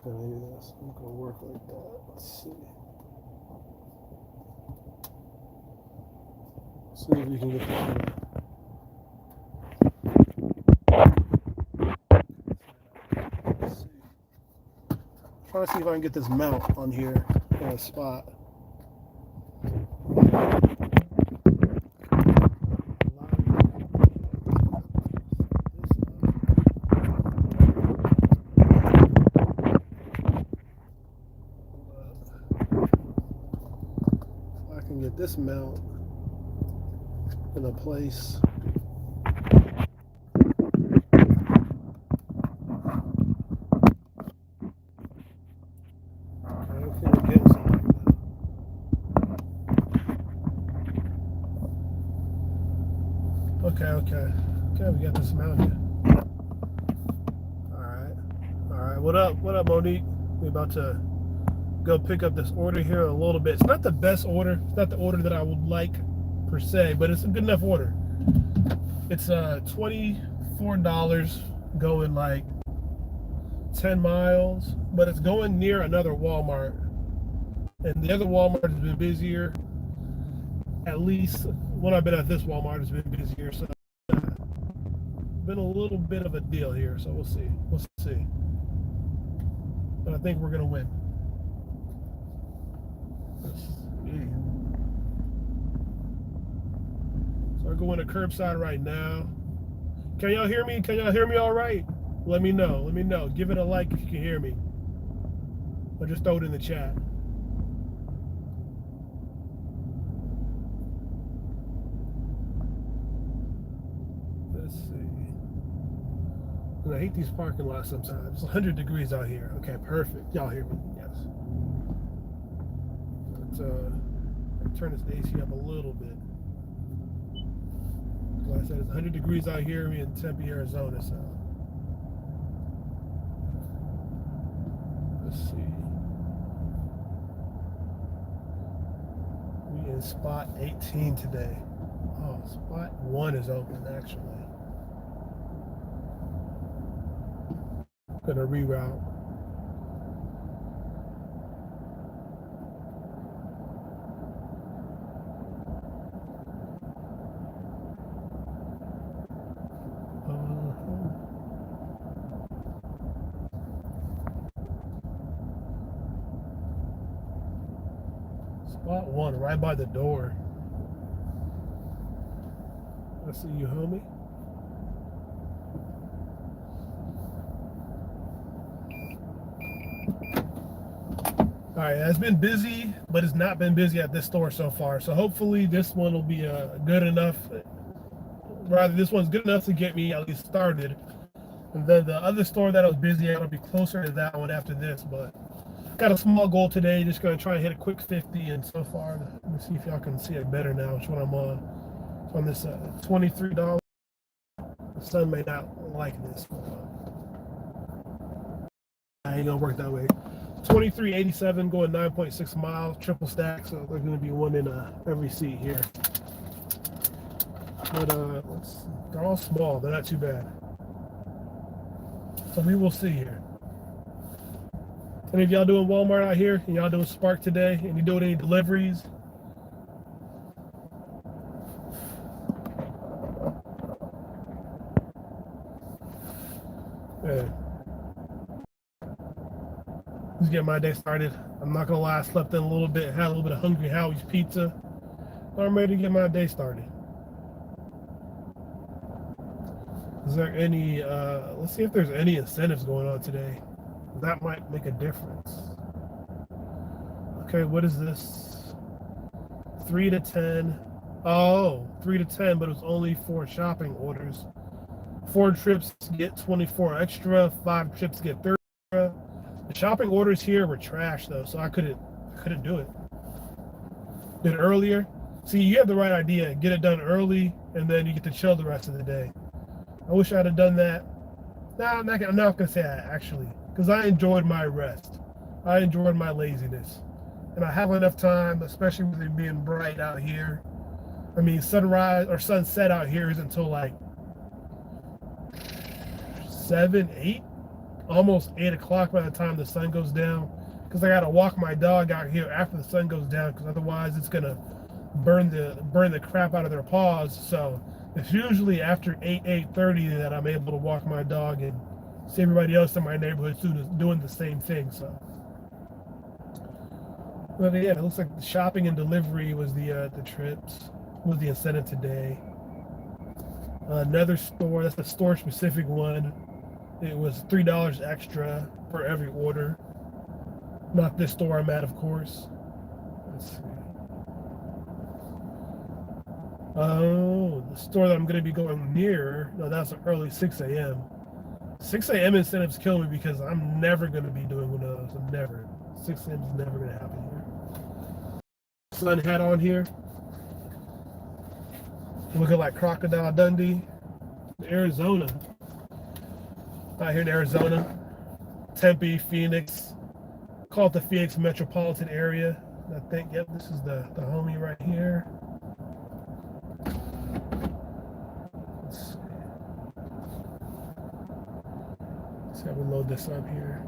Okay, maybe that's not gonna work like that. Let's see. See if we can get that. Let's see. Trying to see if I can get this mount on here in a spot. If I can get this mount in a place. Okay, we got this mounted. Alright, what up, Monique? We're about to go pick up this order here in a little bit. It's not the best order, it's not the order that I would like per se, but it's a good enough order. It's $24 going like 10 miles, but it's going near another Walmart. And the other Walmart has been busier. At least when I've been at this Walmart, it's been busier. So been a little bit of a deal here. So we'll see. But I think we're gonna win. So we're going to curbside right now. Can y'all hear me? Can y'all hear me all right? Let me know. Give it a like if you can hear me. Or just throw it in the chat. Let's see. And I hate these parking lots sometimes. It's 100 degrees out here. Okay, perfect. Y'all hear me? Yes. Let's turn this AC up a little bit. Like I said, it's 100 degrees out here in Tempe, Arizona. So let's see. We in spot 18 today. Oh, spot 1 is open actually. Gonna reroute. Spot 1 right by the door. I see you, homie. All right, it's been busy, but it's not been busy at this store so far. So hopefully this one will be good enough. Rather, this one's good enough to get me at least started. And then the other store that I was busy at will be closer to that one after this. But got a small goal today. Just going to try and hit a quick 50. And so far, let me see if y'all can see it better now, which one I'm on. So on this $23. The sun may not like this. I ain't going to work that way. 23.87 going 9.6 miles, triple stack, so there's going to be one in every seat here. But they're all small, they're not too bad. So we will see here. Any of y'all doing Walmart out here? And y'all doing Spark today? And you doing any deliveries? Yeah. Let's get my day started. I'm not gonna lie, I slept in a little bit, had a little bit of Hungry Howie's pizza. I'm ready to get my day started. Is there any, let's see if there's any incentives going on today. That might make a difference. Okay, what is this? 3 to 10. Oh, 3 to 10, but it was only 4 shopping orders. 4 trips get 24 extra, 5 trips get 30 extra. The shopping orders here were trash though, so I couldn't do it. Did it earlier. See, you have the right idea. Get it done early, and then you get to chill the rest of the day. I wish I'd have done that. Nah, I'm not gonna say that actually, because I enjoyed my rest. I enjoyed my laziness, and I have enough time, especially with it being bright out here. I mean, sunrise or sunset out here is until like 7, 8. almost 8 o'clock by the time the sun goes down, because I gotta walk my dog out here after the sun goes down, because otherwise it's gonna burn the crap out of their paws. So it's usually after 8:30 that I'm able to walk my dog and see everybody else in my neighborhood doing the same thing. So, but yeah, it looks like the shopping and delivery was the trips, was the incentive today. Another store, that's a store specific one. It was $3 extra for every order. Not this store I'm at, of course. Let's see. Oh, the store that I'm going to be going near, no, that's an early 6 a.m. 6 a.m. incentives kill me because I'm never going to be doing one of those. I'm never. 6 a.m. is never going to happen here. Sun hat on here. Looking like Crocodile Dundee. Arizona. Out here in Arizona. Tempe, Phoenix. Call it the Phoenix metropolitan area. I think, yep, this is the homie right here. Let's see. Let's see how we load this up here.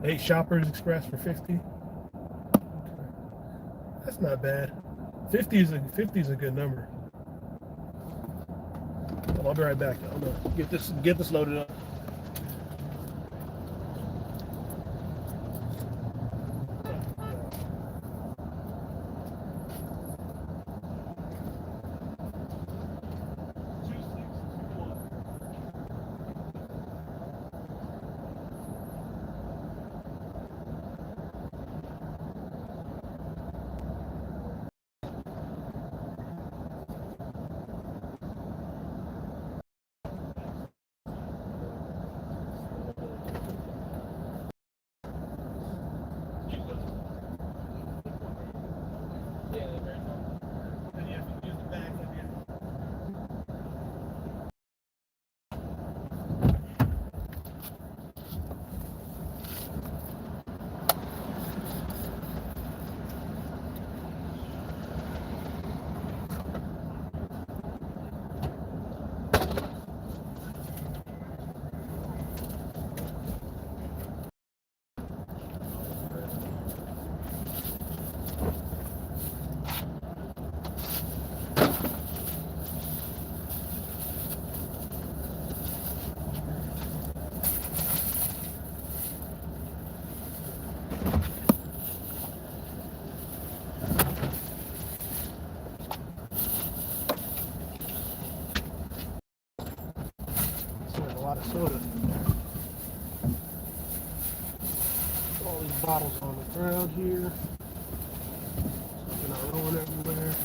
8 Shoppers Express for 50. Okay. That's not bad. 50 is a good number. I'll be right back. I'm gonna get this loaded up. A lot of soda. All these bottles on the ground here. They're not rolling everywhere.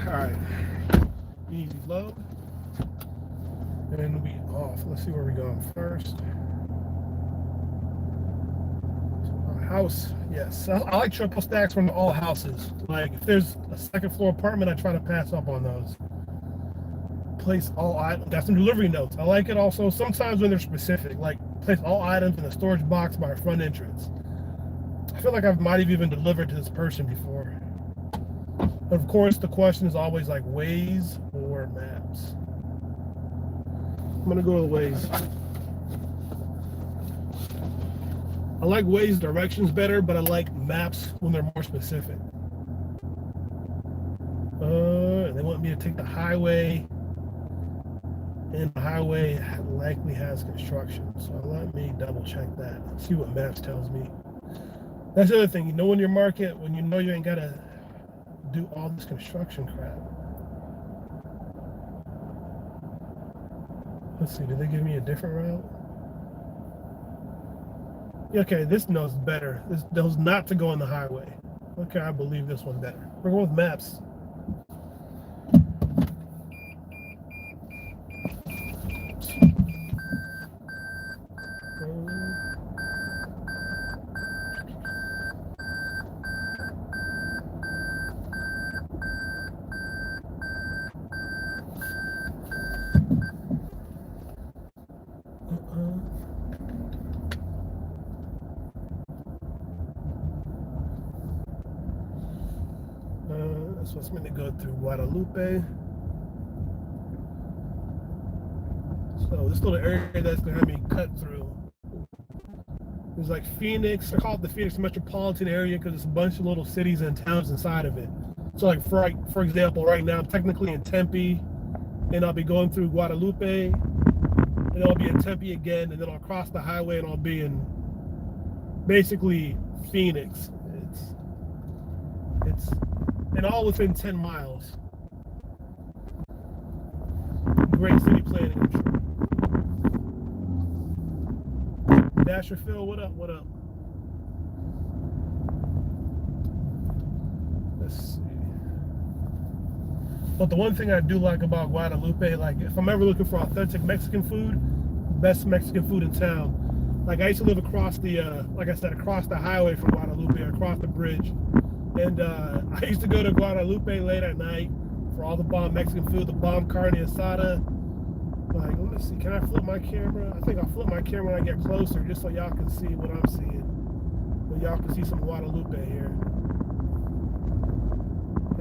Alright. Easy load. And we off. Let's see where we're going first. House, yes. I like triple stacks from all houses. Like if there's a second floor apartment, I try to pass up on those. Place all items. Got some delivery notes. I like it also sometimes when they're specific, like place all items in a storage box by our front entrance. I feel like I might have even delivered to this person before. Of course, the question is always like Waze or Maps. I'm gonna go with Waze. I like Waze directions better, but I like Maps when they're more specific. They want me to take the highway, and the highway likely has construction. So let me double check that. See what Maps tells me. That's the other thing. You know, in your market, when you know you ain't gotta do all this construction crap. Let's see. Did they give me a different route? Okay, this knows better. This knows not to go on the highway. Okay, I believe this one better. We're going with Maps. This one's going to go through Guadalupe. So this little area that's going to have me cut through. There's like Phoenix. I call it the Phoenix metropolitan area because it's a bunch of little cities and towns inside of it. So like for example, right now I'm technically in Tempe, and I'll be going through Guadalupe, and then I'll be in Tempe again, and then I'll cross the highway and I'll be in basically Phoenix. It's and all within 10 miles. Great city planning, I'm sure. Dasher Phil, what up? What up? Let's see. But the one thing I do like about Guadalupe, like if I'm ever looking for authentic Mexican food, best Mexican food in town. Like I used to live across the, like I said, across the highway from Guadalupe, across the bridge. And I used to go to Guadalupe late at night for all the bomb Mexican food, the bomb carne asada. Like, let me see, can I flip my camera? I think I'll flip my camera when I get closer, just so y'all can see what I'm seeing. But y'all can see some Guadalupe here.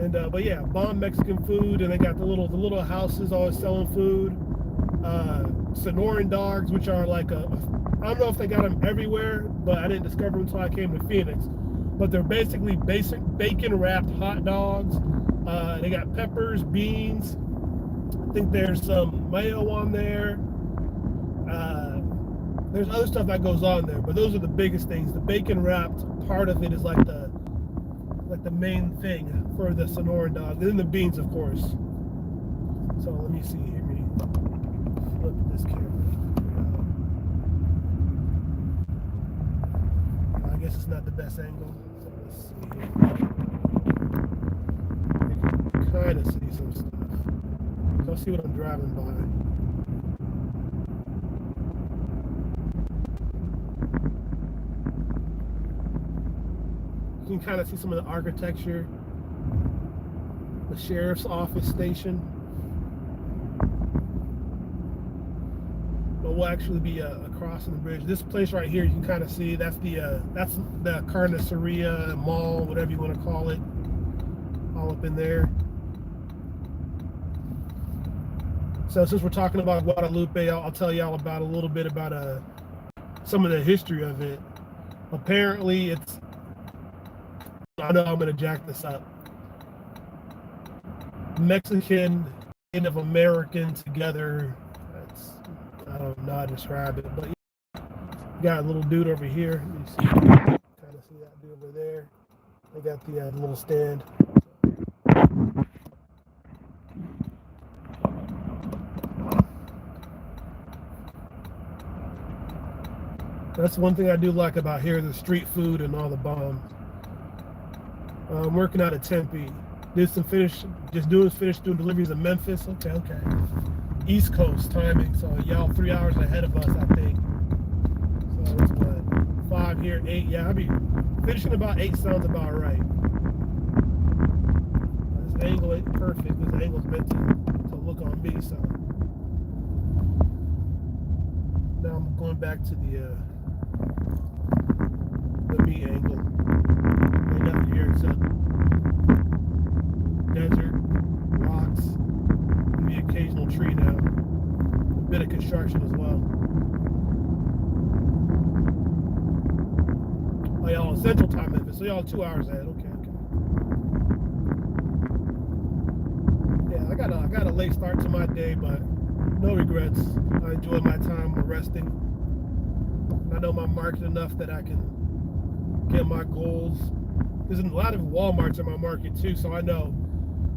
And but yeah, bomb Mexican food, and they got the little houses always selling food. Sonoran dogs, which are like I don't know if they got them everywhere, but I didn't discover them until I came to Phoenix. But they're basically basic bacon wrapped hot dogs. They got peppers, beans. I think there's some mayo on there. There's other stuff that goes on there, but those are the biggest things. The bacon wrapped part of it is like the main thing for the Sonoran dog. And then the beans, of course. So let me see. Let me flip this camera. I guess it's not the best angle. So let's see. You can kind of see some stuff. So I'll see what I'm driving by. You can kind of see some of the architecture. The sheriff's office station. But we'll actually be crossing the bridge. This place right here, you can kind of see that's the Carniceria Mall, whatever you want to call it, all up in there. So since we're talking about Guadalupe, I'll tell y'all about a little bit about some of the history of it. Apparently, it's, I know I'm going to jack this up, Mexican, Native American together. I don't know how to describe it, but you got a little dude over here. You see, kind of see that dude over there. They got the little stand. That's one thing I do like about here, the street food and all the bombs. I'm working out of Tempe. Just finished doing deliveries in Memphis. Okay. East Coast timing, so y'all 3 hours ahead of us, I think. So it's what, 5 here, 8. Yeah, I'll be finishing about 8. Sounds about right. This angle ain't perfect. This angle's meant to look on me. So now I'm going back to the me angle. Ain't nothing here except bit of construction as well. Oh, y'all on Central Time Memphis, so y'all 2 hours ahead. Okay. Yeah, I got a late start to my day, but no regrets. I enjoy my time resting. I know my market enough that I can get my goals. There's a lot of Walmarts in my market too, so I know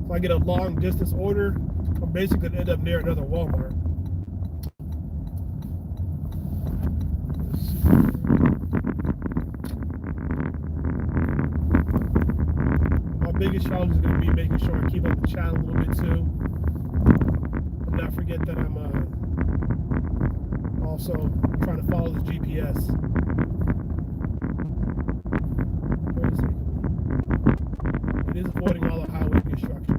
if I get a long distance order, I'm basically gonna end up near another Walmart. My biggest challenge is gonna be making sure I keep up the chat a little bit too. And not forget that I'm also trying to follow the GPS. It is avoiding all the highway construction.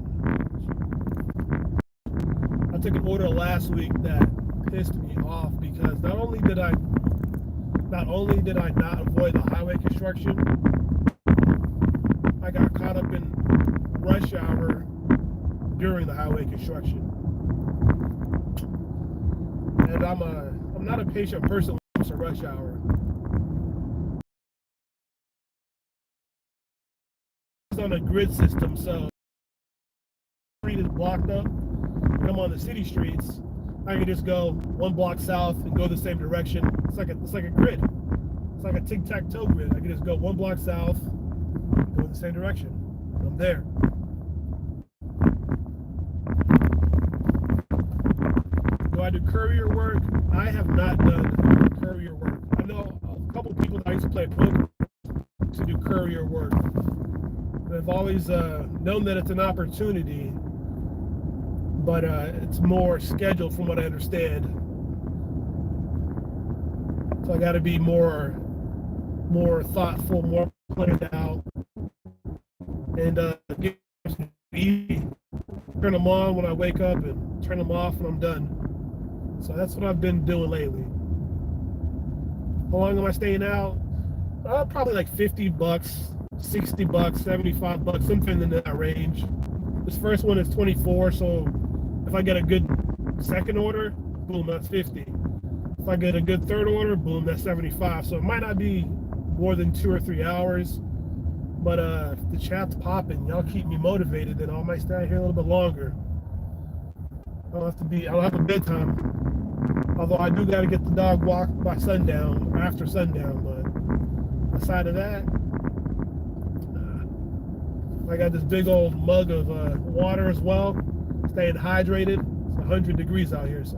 I took an order last week that pissed me off because not only did I not avoid the highway construction, I got caught up in rush hour during the highway construction. And I'm not a patient person when it comes to rush hour. It's on a grid system, so the street is blocked up. When I'm on the city streets, I can just go one block south and go the same direction. It's like a grid. It's like a tic-tac-toe grid. I can just go one block south, go in the same direction. I'm there. Do I do courier work? I have not done courier work. I know a couple people that I used to play poker to do courier work. And I've always known that it's an opportunity, but it's more scheduled from what I understand. So I got to be more thoughtful, more planned out, and get easy. Turn them on when I wake up and turn them off when I'm done. So that's what I've been doing lately. How long am I staying out? Probably like $50, $60, $75, something in that range. This first one is 24, so if I get a good second order, boom, that's 50. If I get a good third order, boom, that's 75. So it might not be more than 2 or 3 hours, but if the chat's popping, y'all keep me motivated, then I might stay out here a little bit longer. I don't have a bedtime. Although I do got to get the dog walked by sundown, or after sundown, but aside of that, I got this big old mug of water as well, staying hydrated. It's 100 degrees out here, so.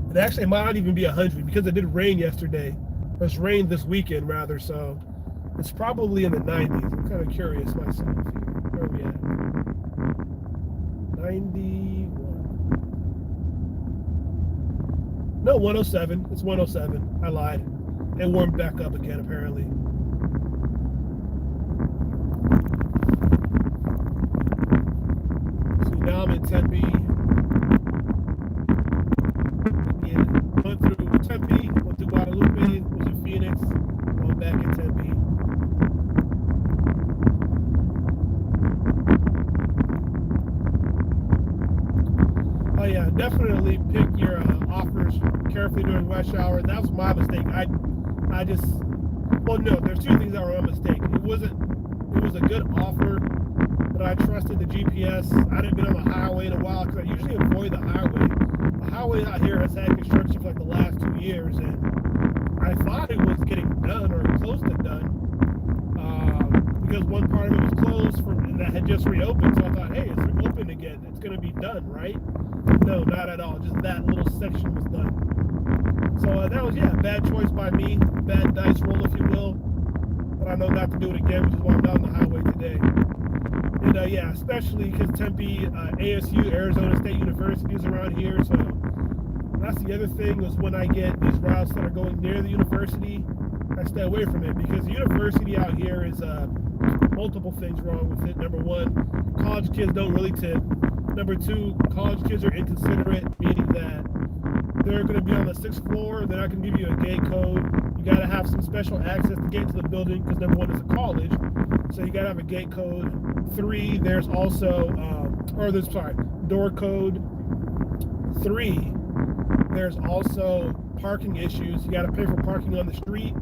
It actually might not even be 100 because it did rain yesterday. It's rained this weekend, rather, so it's probably in the 90s. I'm kind of curious myself. Where are we at? 91. No, 107. It's 107. I lied. It warmed back up again, apparently. So now I'm in Tempe. Again, went through Tempe, went to Guadalupe, was in Phoenix, going back in Tempe. Oh yeah, definitely pick your offers carefully during rush hour. That was my mistake. I just, well, no, there's two things that were my mistake. It was a good offer, but I trusted the GPS. I hadn't been on the highway in a while because I usually avoid the highway. The highway out here has had construction for like the last 2 years, and I thought it was getting done or close to done because one part of it was closed and that had just reopened. So I thought, hey, it's open again. It's going to be done, right? No, not at all. Just that little section was done. So that was, bad choice by me. Bad dice roll, if you will. But I know not to do it again, which is why I'm not on the highway today. And especially because Tempe, ASU, Arizona State University is around here. So that's the other thing, was when I get these routes that are going near the university, I stay away from it because the university out here is multiple things wrong with it. Number one, college kids don't really tip. Number two, college kids are inconsiderate, meaning that they're going to be on the 6th floor. They're not going to give you a gate code. You got to have some special access to get into the building because number one, it's a college, so you got to have a gate code. 3, there's also, door code. 3, there's also parking issues. You got to pay for parking on the street.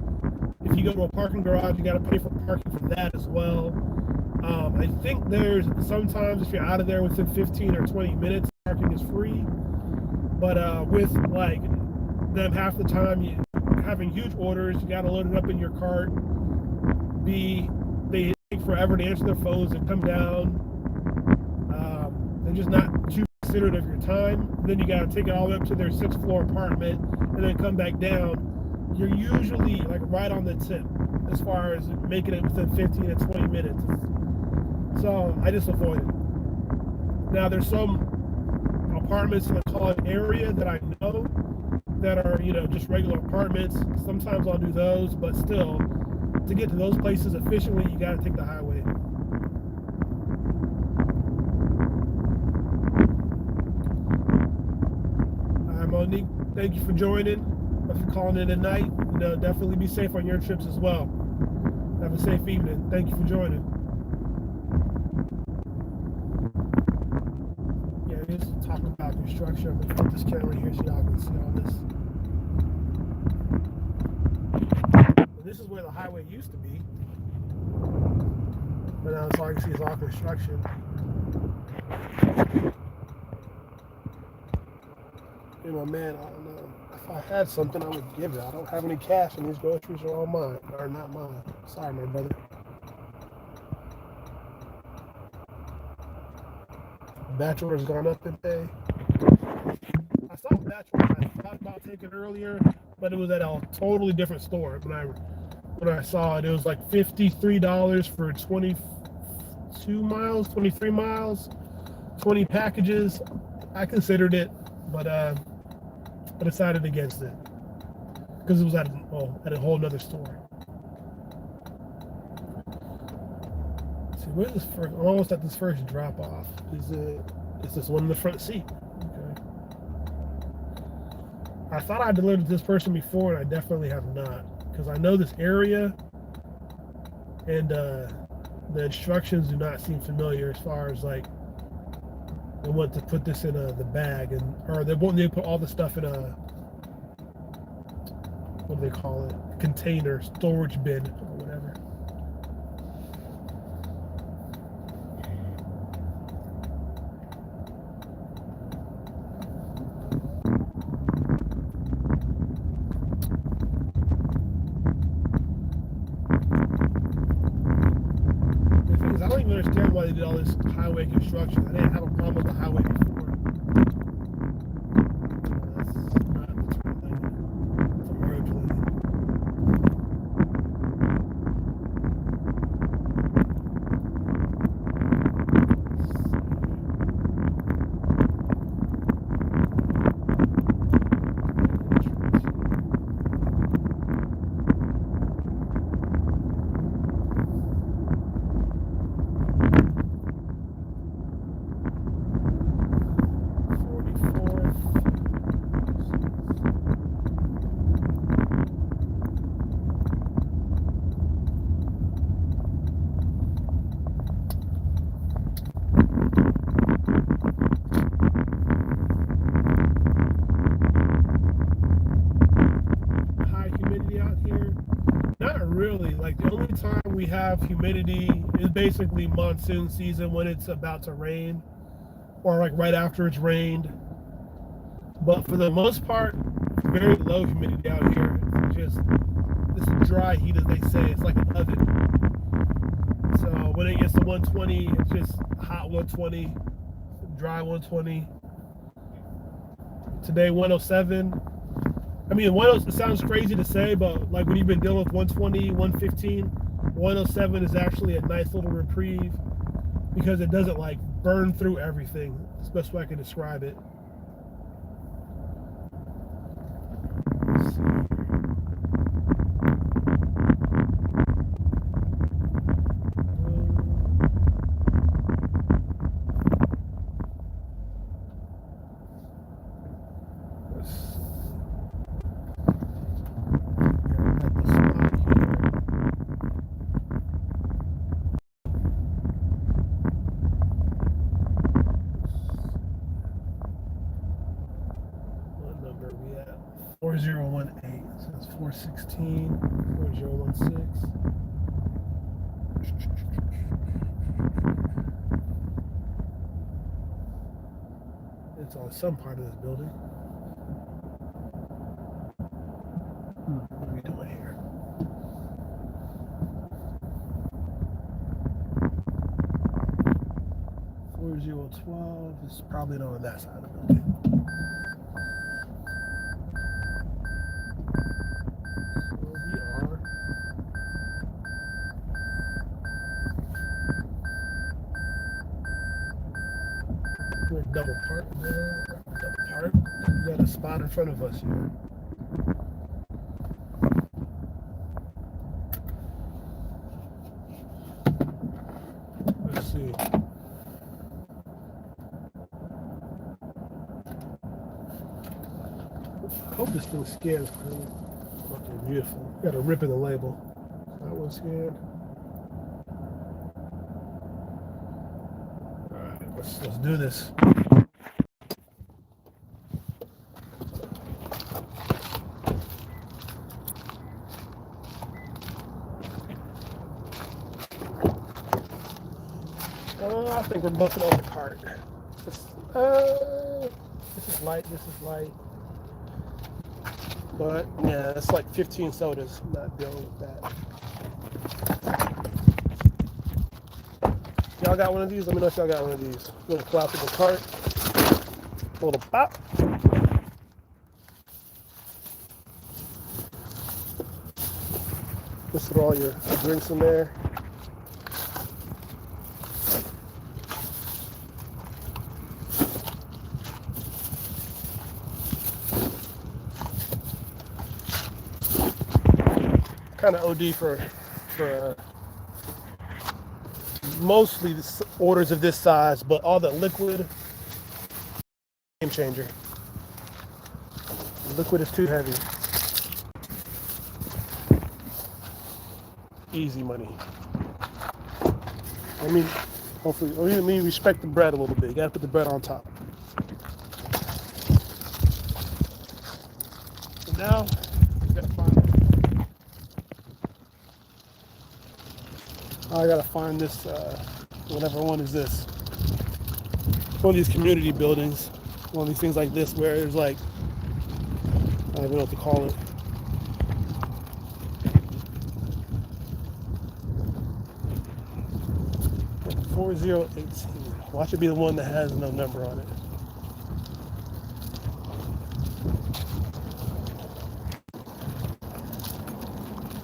If you go to a parking garage, you got to pay for parking for that as well. I think there's sometimes if you're out of there within 15 or 20 minutes, parking is free. But with like them half the time you having huge orders, you got to load it up in your cart. They take forever to answer their phones and come down. They're just not too considerate of your time. Then you got to take it all the way up to their 6th floor apartment and then come back down. You're usually like right on the tip as far as making it within 15 to 20 minutes. So I just avoid it. Now there's some apartments in the College area that I know that are, just regular apartments. Sometimes I'll do those, but still, to get to those places efficiently, you got to take the highway. Monique, thank you for joining. If you're calling in tonight, definitely be safe on your trips as well. Have a safe evening. Thank you for joining. Yeah, just talking about construction. I'm gonna put this camera here so y'all can see all this. Well, this is where the highway used to be, but now it's all you can see is all construction. Man, I don't know. If I had something, I would give it. I don't have any cash, and these groceries are all mine. Or not mine. Sorry, my brother. Batch order's gone up today. I saw a batch order I thought about taking earlier, but it was at a totally different store. When I saw it, it was like $53 for 22 miles, 23 miles, 20 packages. I considered it, but I decided against it because it was at a whole nother store. Let's see, where's this first? I'm almost at this first drop off. Is this one in the front seat? Okay. I thought I delivered to this person before, and I definitely have not because I know this area, and the instructions do not seem familiar as far as like. They want to put this in the bag, or they put all the stuff in a, what do they call it? Container, storage bin, or whatever. The thing is, I don't even understand why they did all this highway construction. I didn't have a problem with the highway before. Like the only time we have humidity is basically monsoon season when it's about to rain or like right after it's rained. But for the most part, very low humidity out here. It's just this dry heat, as they say. It's like an oven. So when it gets to 120, it's just hot 120, dry 120. Today 107. I mean, it sounds crazy to say, but like when you've been dealing with 120, 115, 107 is actually a nice little reprieve because it doesn't like burn through everything. It's the best way I can describe it. Let's see. 4018. So it's 416, 4016. It's on some part of this building. What are we doing here? $4012 is probably not on that side of the building. We're double park there. Double park. We got a spot in front of us here. Let's see. I hope this thing scans clean. Fucking beautiful. Got a rip in the label. That one scanned. Alright, let's do this. I think we're buffing on the cart. This is light, this is light. But yeah, it's like 15 sodas. I'm not dealing with that. Y'all got one of these? Let me know if y'all got one of these. Little collapsible cart. A little pop. Just throw all your drinks in there. Kind of OD for mostly orders of this size, but all the liquid, game changer. The liquid is too heavy. Easy money. I mean, hopefully, let me respect the bread a little bit. You gotta put the bread on top. So now, we gotta find. I gotta find this, whatever one is this. One of these community buildings, one of these things like this where there's like, I don't even know what to call it. Like 4018. Watch it be the one that has no number on it.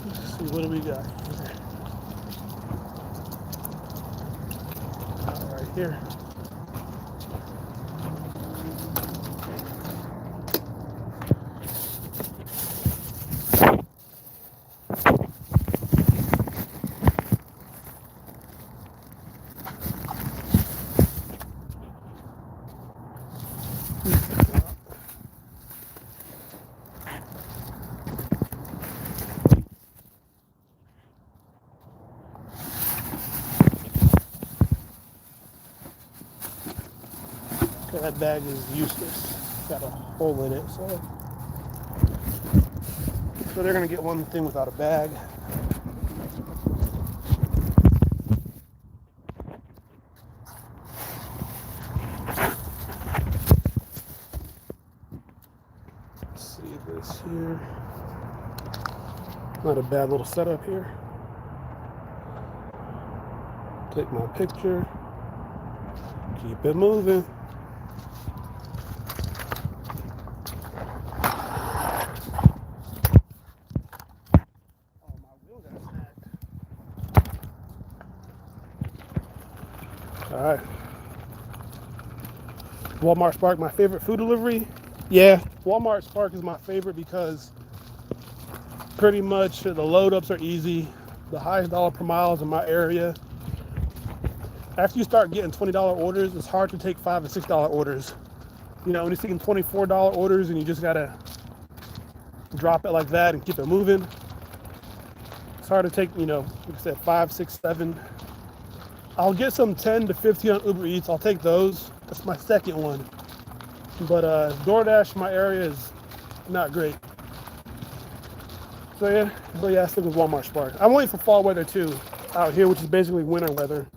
Let's see, what do we got here? Here. That bag is useless. It's got a hole in it, so they're gonna get one thing without a bag. Let's see this here. Not a bad little setup here. Take my picture. Keep it moving. All right. Walmart Spark, my favorite food delivery. Yeah, Walmart Spark is my favorite because pretty much the load ups are easy. The highest dollar per mile is in my area. After you start getting $20 orders, it's hard to take $5 and $6 orders. You know, when you're taking $24 orders and you just gotta drop it like that and keep it moving. It's hard to take, you know, like I said, 5, 6, 7. I'll get some 10 to 15 on Uber Eats. I'll take those. That's my second one. But DoorDash in my area is not great. So yeah, I stick with Walmart Spark. I'm waiting for fall weather too out here, which is basically winter weather,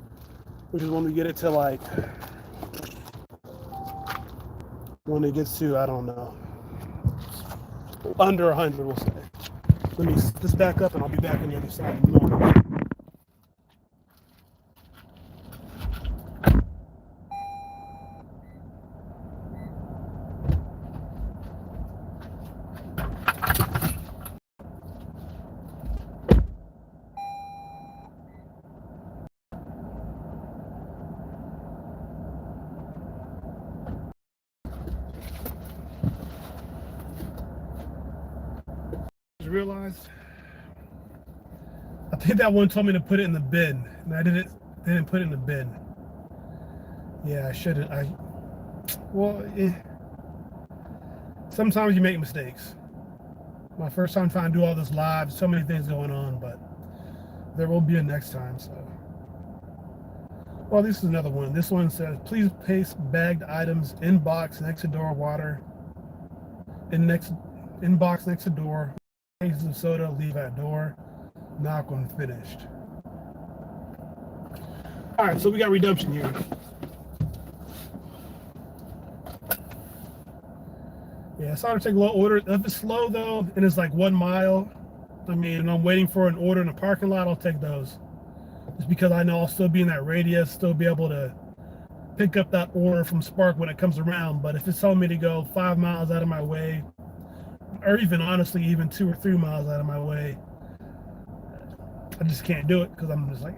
which is when we get it to like, when it gets to, I don't know, under 100, we'll say. Let me set this back up and I'll be back on the other side. Realized I think that one told me to put it in the bin, and I didn't put it in the bin. Yeah, I shouldn't. Sometimes you make mistakes. My first time trying to do all this live, so many things going on, but there will be a next time. So, well, this is another one. This one says, please place bagged items in box next to door, water in box next to door. Cases of soda, leave at door. Knock when finished. All right, so we got redemption here. Yeah, it's hard to take a low order. If it's slow though, and it's like 1 mile, I mean, and I'm waiting for an order in a parking lot, I'll take those. Just because I know I'll still be in that radius, still be able to pick up that order from Spark when it comes around. But if it's telling me to go 5 miles out of my way, or even honestly, even 2 or 3 miles out of my way, I just can't do it because I'm just like,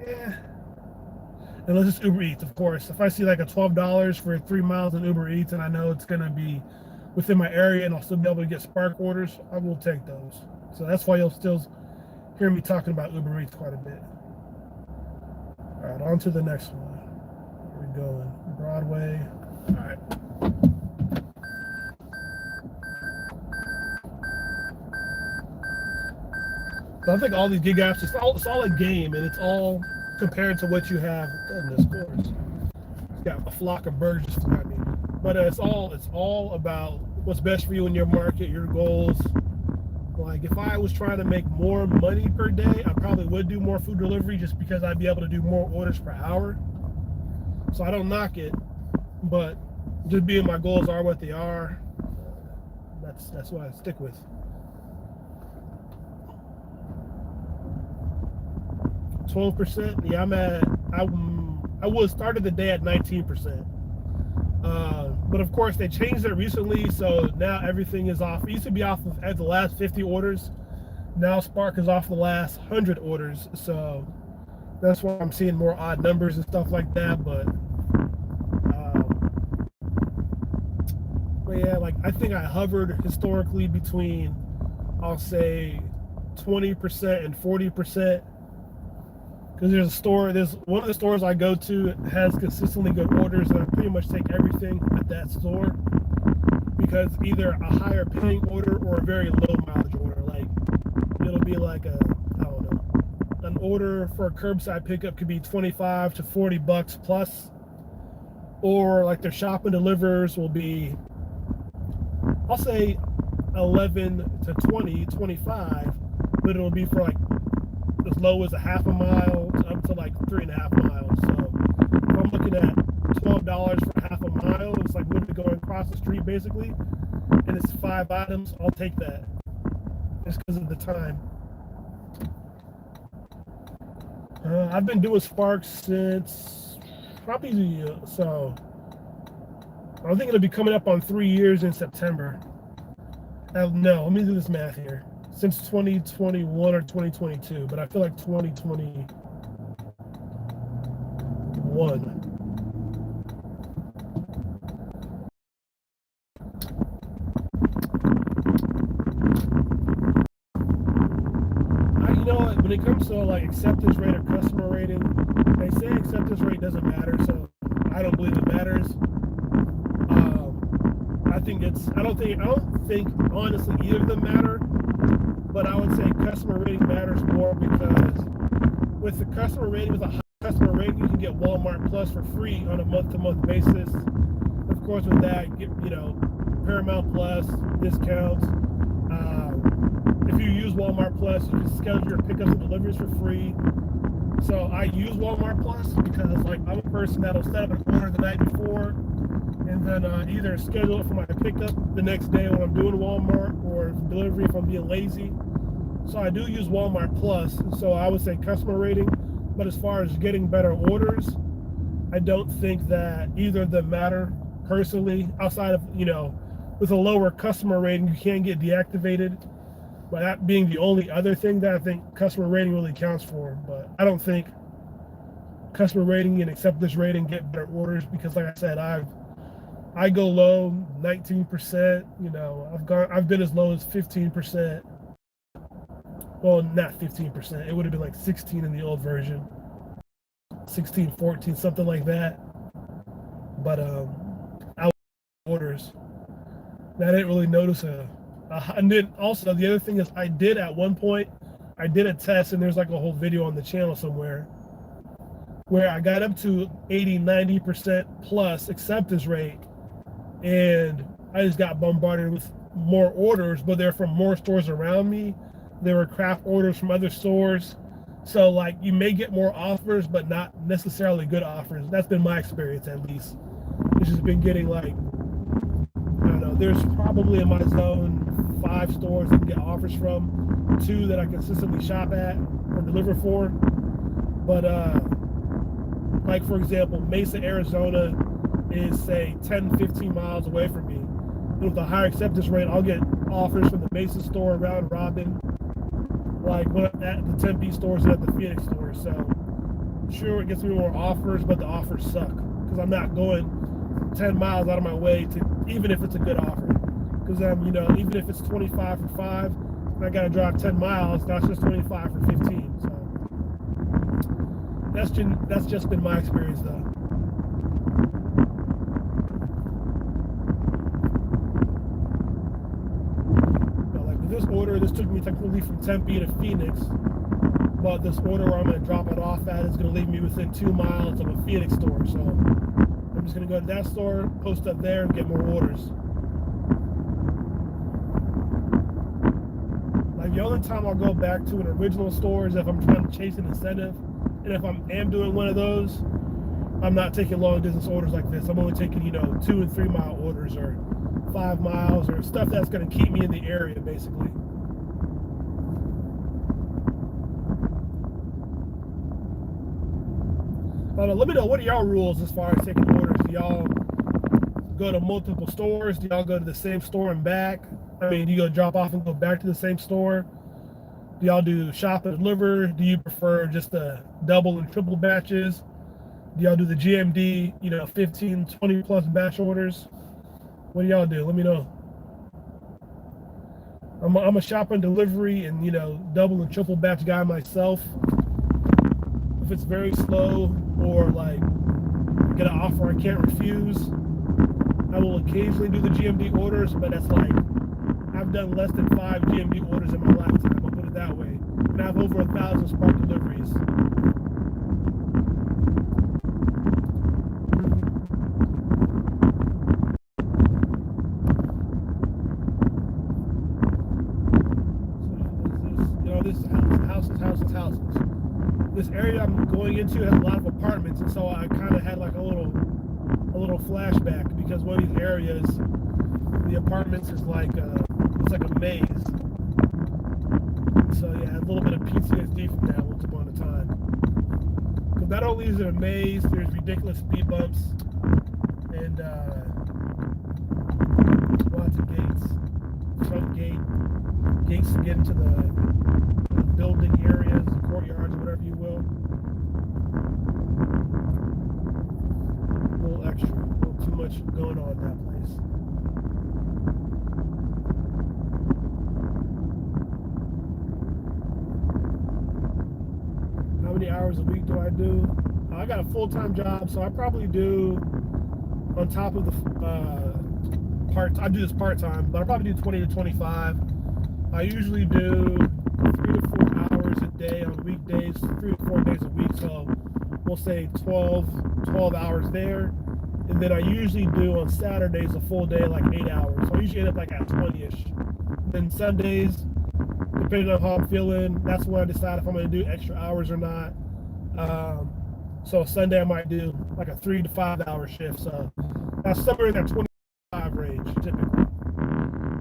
Unless it's Uber Eats, of course. If I see like a $12 for 3 miles in Uber Eats and I know it's going to be within my area and I'll still be able to get Spark orders, I will take those. So that's why you'll still hear me talking about Uber Eats quite a bit. All right, on to the next one. Where we going? Broadway. All right. So I think all these gig apps, it's all a game, and it's all compared to what you have. Goodness, of course. It's got a flock of birds just flying me. But it's all about what's best for you in your market, your goals. Like if I was trying to make more money per day, I probably would do more food delivery just because I'd be able to do more orders per hour. So I don't knock it, but just being my goals are what they are. That's what I stick with. 12%. Yeah, I was started the day at 19%. But of course they changed it recently, so now everything is off. It used to be off of at the last 50 orders. Now Spark is off the last 100 orders. So that's why I'm seeing more odd numbers and stuff like that. But yeah, like I think I hovered historically between, I'll say 20% and 40%. Because there's one of the stores I go to has consistently good orders, and I pretty much take everything at that store because either a higher paying order or a very low mileage order. Like it'll be like an order for a curbside pickup could be $25 to $40 plus, or like their shop and delivers will be, I'll say 11 to 20, 25, but it'll be for like as low as a half a mile up to like 3.5 miles. So if I'm looking at $12 for half a mile, it's like literally going across the street basically, and it's 5 items, I'll take that just because of the time. I've been doing Spark since probably, so I think it'll be coming up on 3 years in September. No, let me do this math here. Since 2021 or 2022, but I feel like 2021. You know what? When it comes to like acceptance rate or customer rating, they say acceptance rate doesn't matter, so I don't believe it matters. I don't think honestly either of them matter. But I would say customer rating matters more because with the customer rating, with a high customer rating, you can get Walmart Plus for free on a month-to-month basis. Of course, with that, get Paramount Plus discounts, If you use Walmart Plus, you can schedule your pickups and deliveries for free. So I use Walmart Plus because like I'm a person that'll set up an order the night before and then either schedule it for my pickup the next day when I'm doing Walmart or delivery if I'm being lazy. So I do use Walmart Plus. So I would say customer rating. But as far as getting better orders, I don't think that either of them matter personally. Outside of, with a lower customer rating, you can get deactivated. But that being the only other thing that I think customer rating really counts for. But I don't think customer rating and acceptance rating get better orders because, like I said, I go low 19%. I've been as low as 15%. Well, not 15%. It would have been like 16 in the old version. 16, 14, something like that. But I orders. And I didn't really notice and then also the other thing is I did at one point, I did a test and there's like a whole video on the channel somewhere where I got up to 80, 90% plus acceptance rate and I just got bombarded with more orders, but they're from more stores around me. There were craft orders from other stores. So like you may get more offers, but not necessarily good offers. That's been my experience at least. It's just been getting like, I don't know, there's probably in my zone 5 stores I can get offers from, 2 that I consistently shop at or deliver for. But like for example, Mesa, Arizona is say 10, 15 miles away from me. And with a higher acceptance rate, I'll get offers from the Mesa store round robin, like at the Tempe stores and at the Phoenix stores. So sure, it gets me more offers, but the offers suck because I'm not going 10 miles out of my way to, even if it's a good offer. Because even if it's 25 for 5, and I got to drive 10 miles, that's just 25 for 15. So that's just been my experience though. This order, this took me technically from Tempe to Phoenix, but this order where I'm going to drop it off at is going to leave me within 2 miles of a Phoenix store. So I'm just going to go to that store, post up there, and get more orders. Like the only time I'll go back to an original store is if I'm trying to chase an incentive, and if I am doing one of those, I'm not taking long distance orders like this. I'm only taking 2 and 3 mile orders or 5 miles or stuff that's going to keep me in the area basically. Let me know, what are y'all rules as far as taking orders? Do y'all go to multiple stores? Do y'all go to the same store and back? I mean, do you go drop off and go back to the same store? Do y'all do shop and deliver? Do you prefer just the double and triple batches? Do y'all do the GMD, 15, 20 plus batch orders? What do y'all do? Let me know. I'm a shop and delivery and, double and triple batch guy myself. If it's very slow or like get an offer I can't refuse, I will occasionally do the GMD orders, but that's like, I've done less than 5 GMD orders in my lifetime, I'll put it that way. And I have over 1,000 Spark deliveries. Houses. This area I'm going into has a lot of apartments, and so I kind of had like a little flashback because one of these areas, the apartments is like it's like a maze. So yeah, a little bit of PTSD from that once upon a time. Because not only is it a maze, there's ridiculous speed bumps and lots of gates, front gates to get into the building areas, courtyards, whatever you will. A little extra, a little too much going on in that place. How many hours a week do I do? I got a full-time job, so I probably do, on top of the I do this part-time, but I probably do 20 to 25. I usually do 3 to 4 hours a day on weekdays, 3 to 4 days a week. So we'll say 12 hours there. And then I usually do on Saturdays a full day, like 8 hours. So I usually end up like at 20-ish. Then Sundays, depending on how I'm feeling, that's when I decide if I'm going to do extra hours or not. So Sunday I might do like a 3 to 5 hour shift. So that's somewhere in that 25 range typically.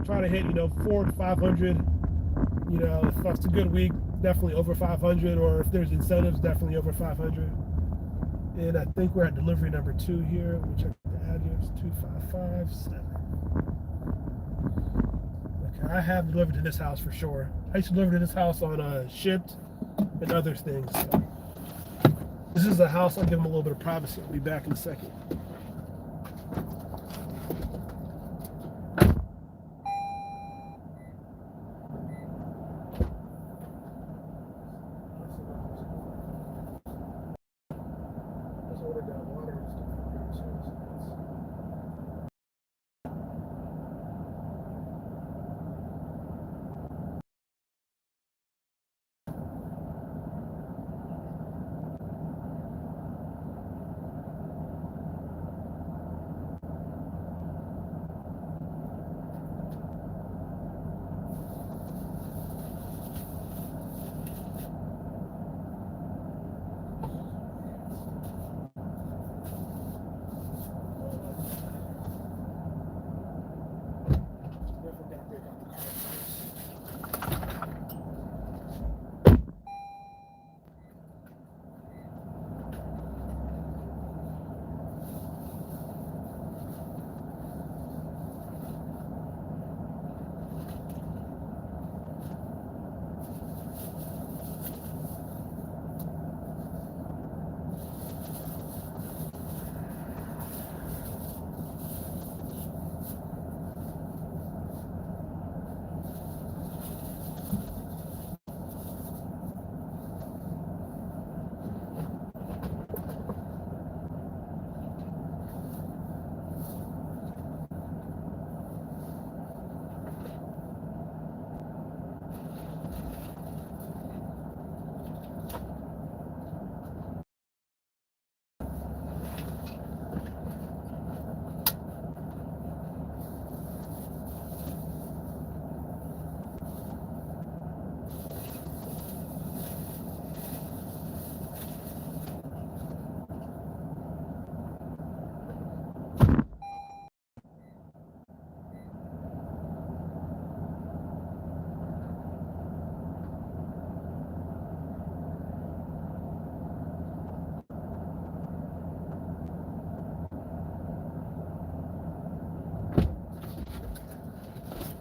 Try to hit 4 to 500. If that's a good week, definitely over 500, or if there's incentives, definitely over 500. And I think we're at delivery number 2 here. Let me check the address, 2557. Okay, I have delivered to this house for sure. I used to deliver to this house on Shipped and other things. So this is a house. I'll give them a little bit of privacy. I'll be back in a second.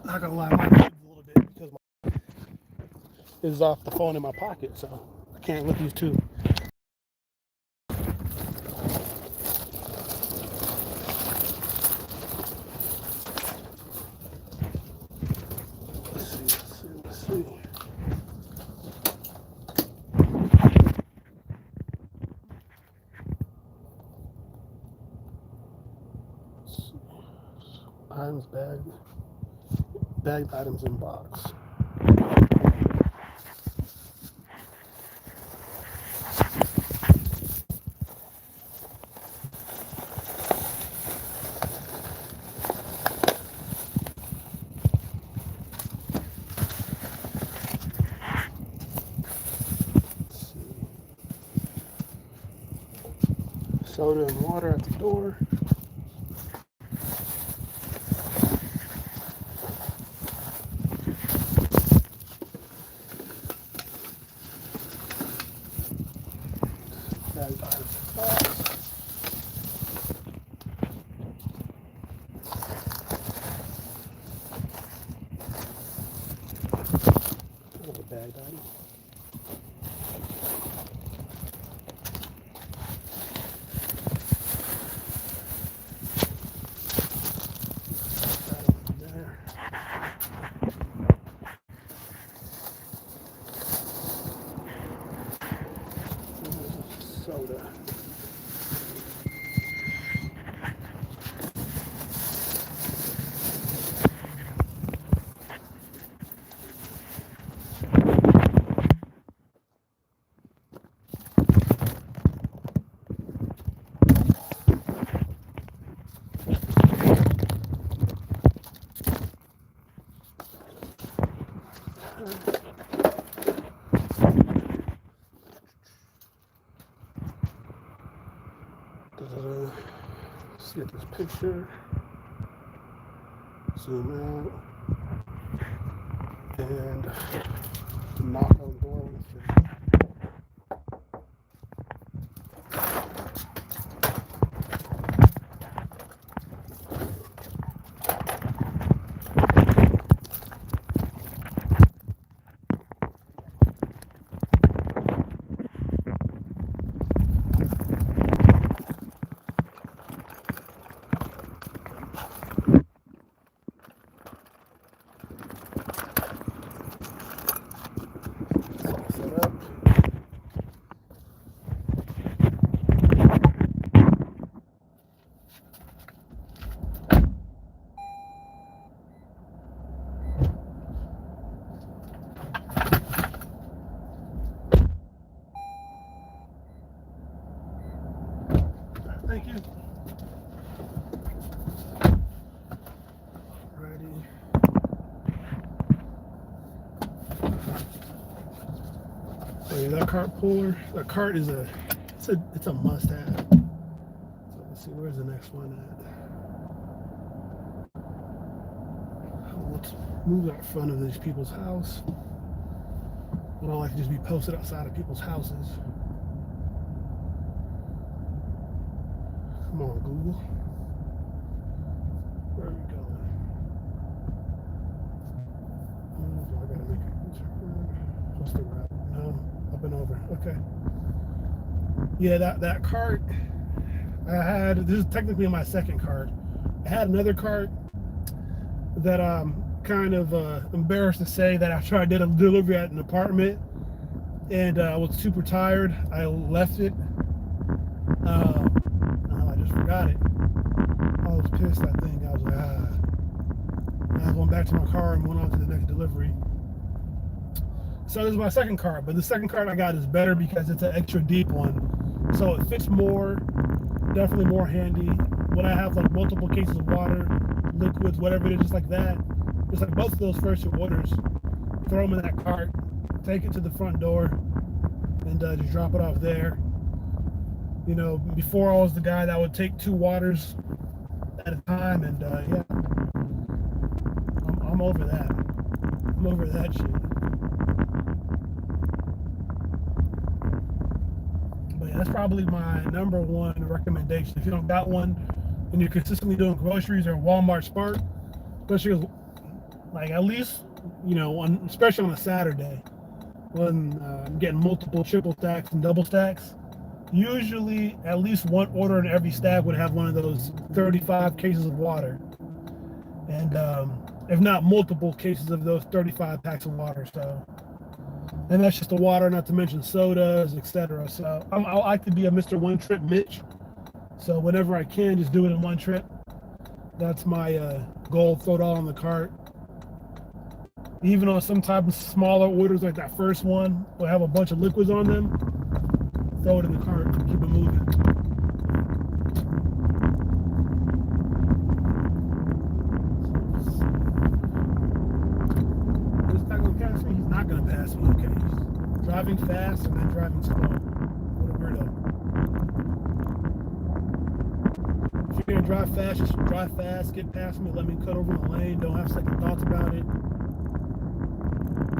Not gonna lie, my head's a little bit because my is off the phone in my pocket, so I can't lift these two. Let's see. Items bagged items in box. Soda and water at the door. Bagged items in box. Another bagged item. Soda. Let's get this picture. Zoom out. And knock on the door. Set up. Thank you. Alrighty. So yeah, that cart puller, that cart is it's a must-have. So let's see, where's the next one at? Let's move out front of these people's house. I don't like to just be posted outside of people's houses. Come on, Google. Where are we going? I gotta make a turn. What's the route? No, up and over. Okay. Yeah, that cart I had. This is technically my second cart. I had another cart that I'm kind of embarrassed to say that after I did a delivery at an apartment and I was super tired, I left it. I just forgot it. I was pissed, I think. I was like, And I went back to my car and went on to the next delivery. So this is my second cart, but the second cart I got is better because it's an extra deep one. So it fits more, definitely more handy. When I have like multiple cases of water, liquids, whatever it is, just like that, just like both of those first two orders, throw them in that cart, take it to the front door, and just drop it off there. You know, before I was the guy that would take 2 waters at a time, and yeah, I'm over that. I'm over that shit. But yeah, that's probably my number one recommendation. If you don't got one and you're consistently doing groceries or Walmart Spark, especially like at least, you know, especially on a Saturday when I'm getting multiple triple stacks and double stacks, usually at least one order in every stack would have one of those 35 cases of water. And if not multiple cases of those 35 packs of water. So, and that's just the water, not to mention sodas, etc. So I like to be a Mr. One Trip Mitch. So whenever I can, just do it in one trip. That's my goal. Throw it all on the cart. Even on some type of smaller orders like that first one, will have a bunch of liquids on them. Throw it in the cart and keep it moving. This guy gonna pass me? He's not gonna pass me. Okay, he's driving fast and then driving slow. What a weirdo. If you're gonna drive fast, just drive fast. Get past me. Let me cut over the lane. Don't have second thoughts about it.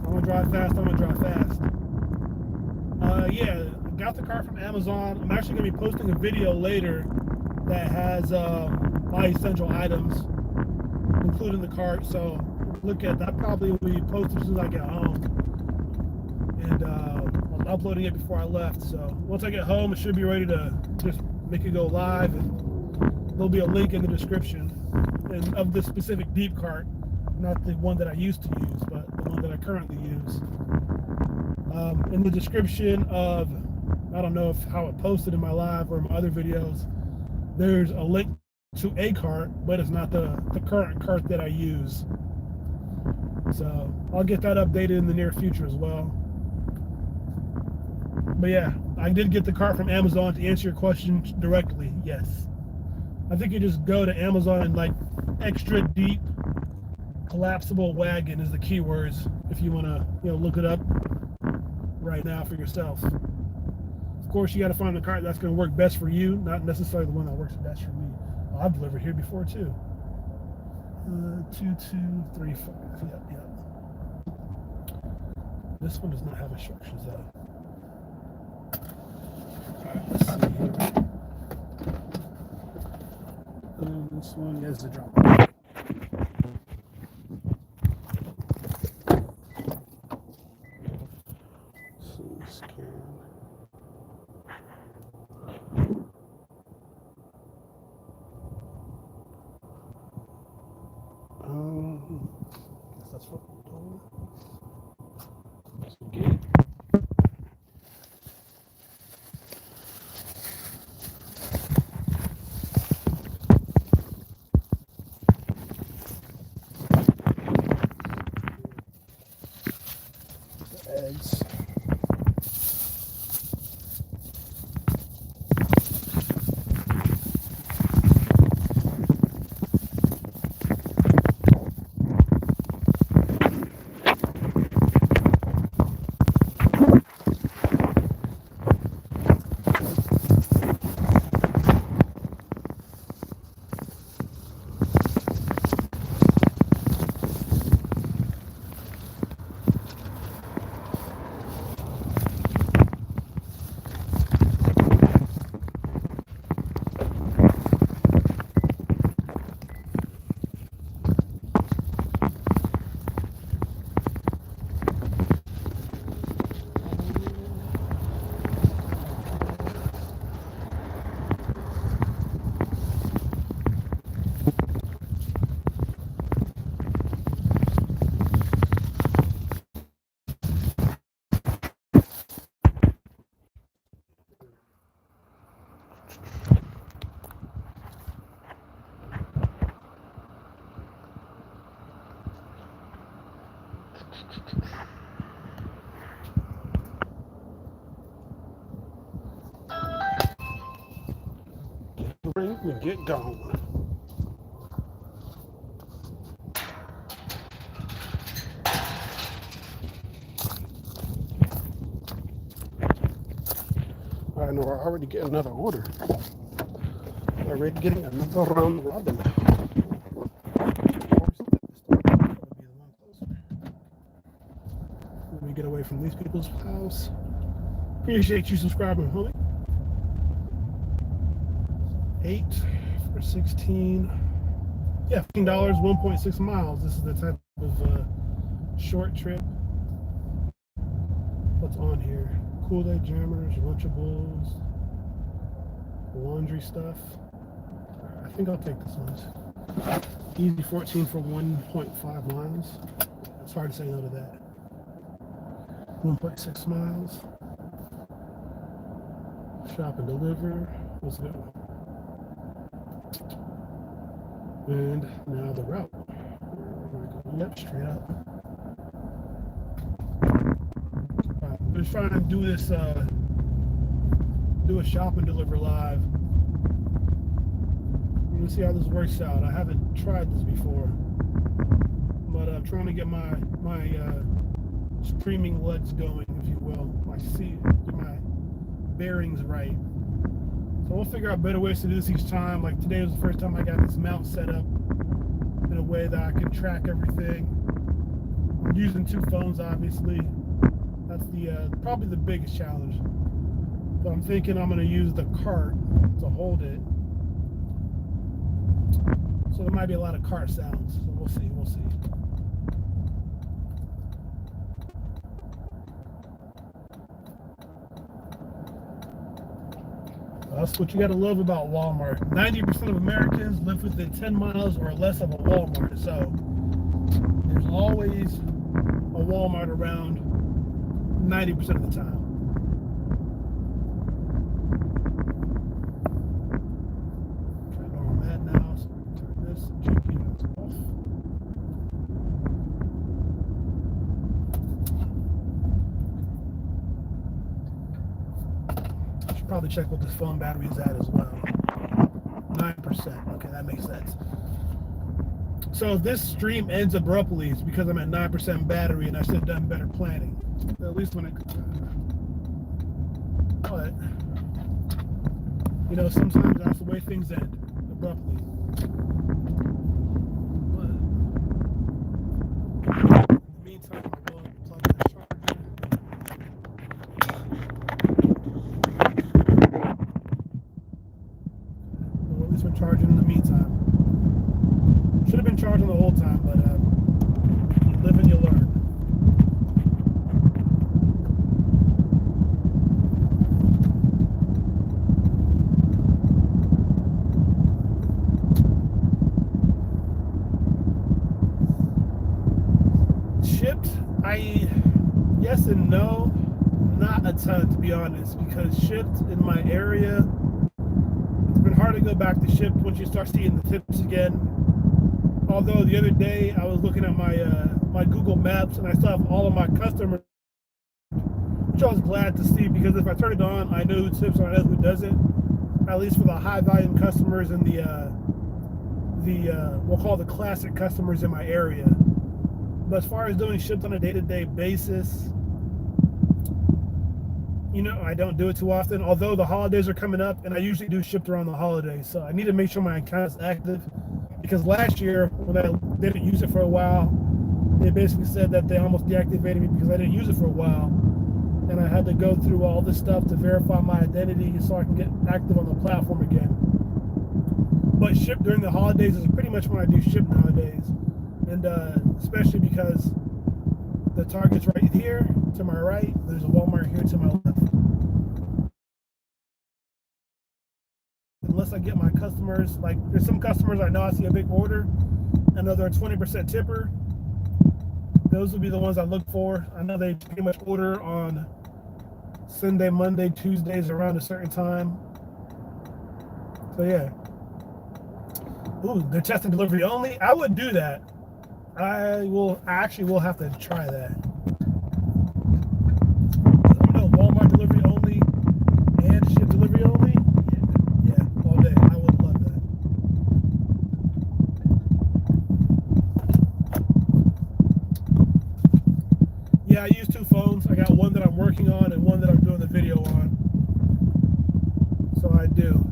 I'm gonna drive fast. I'm gonna drive fast. Yeah. Got the car from Amazon. I'm actually going to be posting a video later that has my essential items, including the cart. So look at that. Probably will be posted as soon as I get home. And I'm uploading it before I left. So once I get home, it should be ready to just make it go live. And there'll be a link in the description and of this specific deep cart, not the one that I used to use, but the one that I currently use. In the description of, I don't know how it posted in my live or my other videos, there's a link to a cart, but it's not the current cart that I use. So I'll get that updated in the near future as well. But yeah, I did get the cart from Amazon. To answer your question directly, yes. I think you just go to Amazon and like extra deep Collapsible wagon is the keywords if you want to, look it up right now for yourself. Of course, you got to find the cart that's going to work best for you, not necessarily the one that works best for me. Oh, I've delivered here before too. 2235. Yep. This one does not have instructions though. Alright, let's see here. This one is the drop. Let's see, scan. Guess that's what we're doing. Gate. Eggs. We get gone. I know we're already getting another order. We're already getting another round robin. Let me get away from these people's house. Appreciate you subscribing, homie. 8 for 16. Yeah, $15, 1.6 miles. This is the type of short trip. What's on here? Kool-Aid jammers, Lunchables, laundry stuff. I think I'll take this one. Easy 14 for 1.5 miles. It's hard to say no to that. 1.6 miles. Shop and deliver. Let's go. And now the route. Yep, straight up. I'm just trying to do this, do a shop and deliver live. Let's see how this works out. I haven't tried this before, but I'm trying to get my streaming legs going, if you will. Get my bearings right. So we'll figure out better ways to do this each time. Like today was the first time I got this mount set up in a way that I can track everything. I'm using 2 phones, obviously. That's the probably the biggest challenge. But I'm thinking I'm going to use the cart to hold it. So there might be a lot of cart sounds. So we'll see. That's what you got to love about Walmart. 90% of Americans live within 10 miles or less of a Walmart. So there's always a Walmart around 90% of the time. Okay, I know where I'm at now. So turn this GPS off. Probably check what this phone battery is at as well. 9%. Okay, that makes sense. So if this stream ends abruptly, it's because I'm at 9% battery and I should have done better planning. At least when it. But you know, sometimes that's the way things end abruptly. But in the meantime, I go and plug in the charger. Well, at least we're charging in the meantime. Should have been charging the whole time, but you live and you learn. Shipped, yes and no, not a ton to be honest, because shipped in my area, it's been hard to go back to shipped once you start seeing the tips again. Although the other day I was looking at my Google Maps and I still have all of my customers, which I was glad to see, because if I turn it on, I know who tips and I know who doesn't. At least for the high volume customers and the we'll call the classic customers in my area. But as far as doing shipped on a day-to-day basis, you know, I don't do it too often. Although the holidays are coming up, and I usually do shipped around the holidays, so I need to make sure my account is active. Because last year, when I didn't use it for a while, they basically said that they almost deactivated me because I didn't use it for a while. And I had to go through all this stuff to verify my identity so I can get active on the platform again. But ship during the holidays is pretty much when I do ship nowadays. And especially because the Target's right here to my right, there's a Walmart here to my left. Unless I get my customers, like there's some customers I know I see a big order, I know they're a 20% tipper. Those will be the ones I look for. I know they pretty much order on Sunday, Monday, Tuesdays around a certain time. So yeah. Ooh, they're testing delivery only? I would do that. I actually will have to try that. You know, Walmart delivery only and ship delivery only? Yeah, all day. I would love that. Yeah, I use two phones. I got one that I'm working on and one that I'm doing the video on. So I do.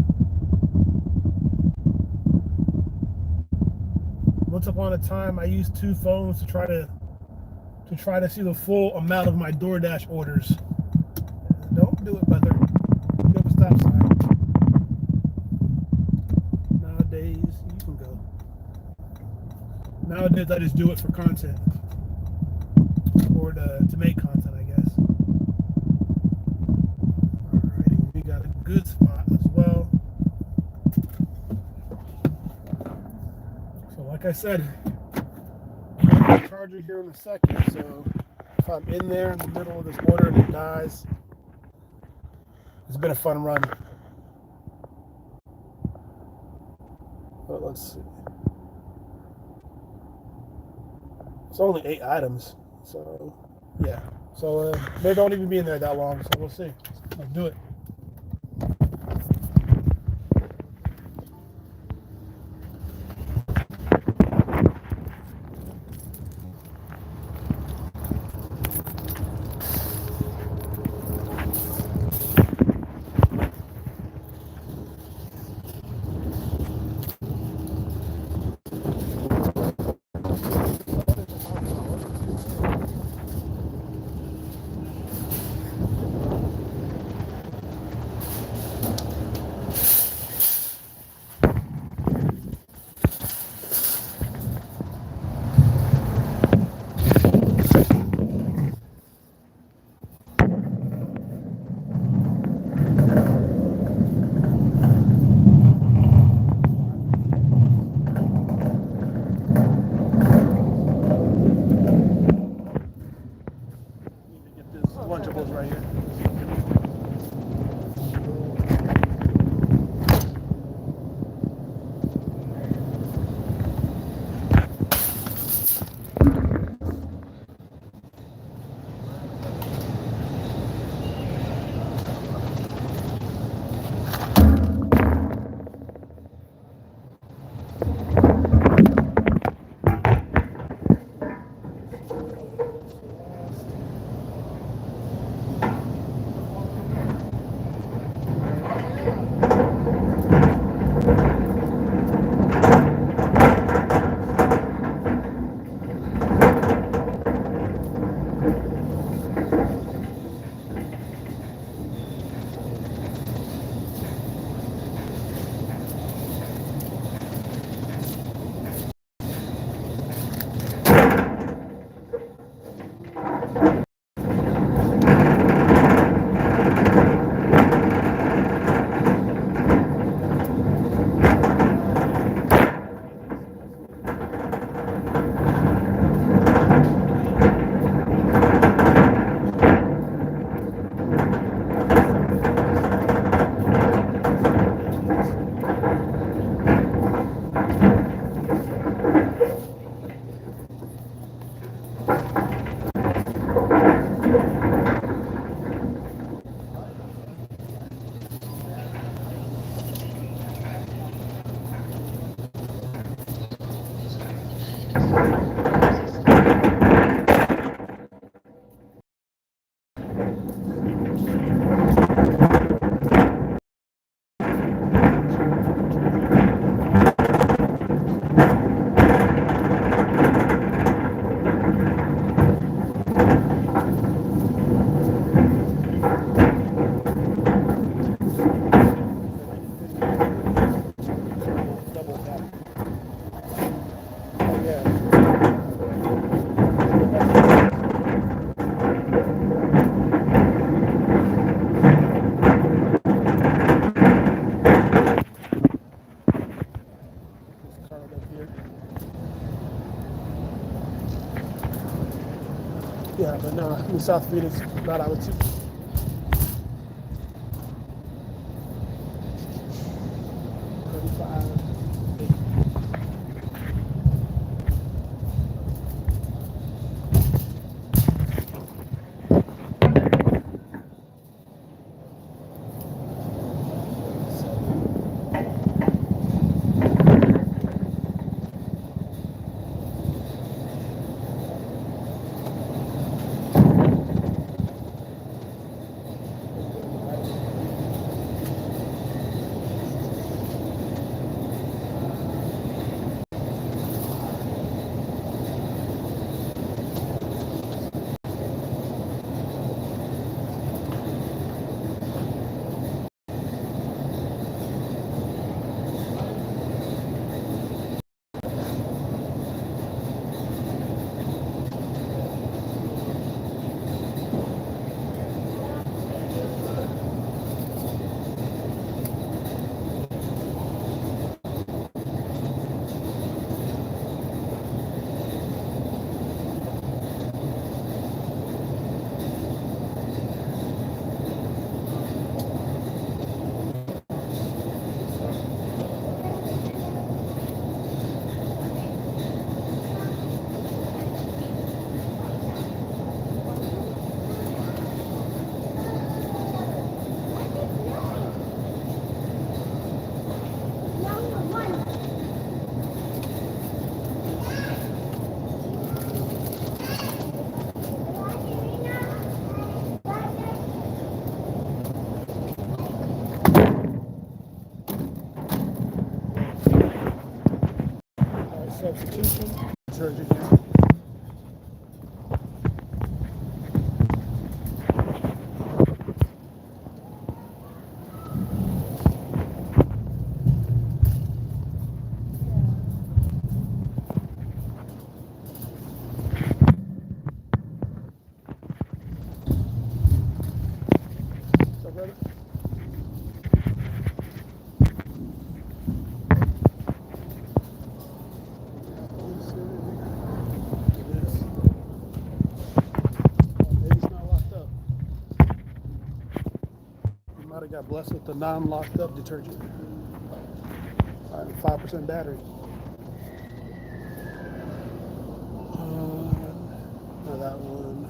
Once upon a time, I used two phones to try to see the full amount of my DoorDash orders. Don't do it, brother. You have a stop sign. Nowadays, you can go. Nowadays, I just do it for content. Or to make content, I guess. Alrighty, we got a good spot as well. So like I said, I'm going to charge it here in a second, so if I'm in there in the middle of this order and it dies, it's been a fun run. But let's see. It's only 8 items, so yeah. So they don't even be in there that long, so we'll see. Let's do it. Double tap. Yeah. This card up here. Yeah, but no, in South Phoenix, not out of two. Substitution. Detergent here. So ready? Might have got blessed with the non-locked up detergent. 5% battery. Now that one.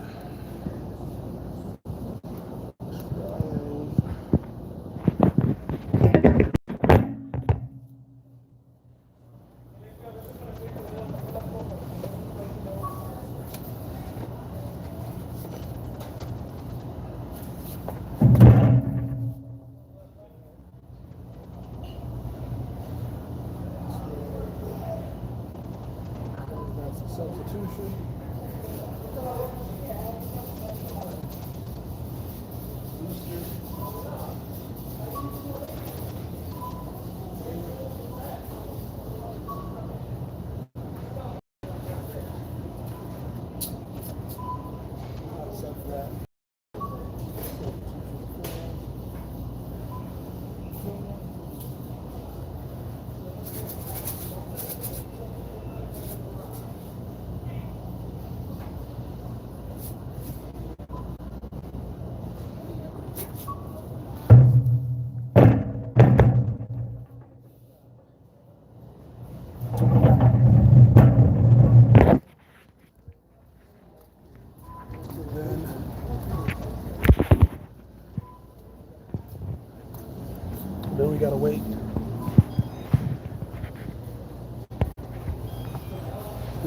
That's a substitution.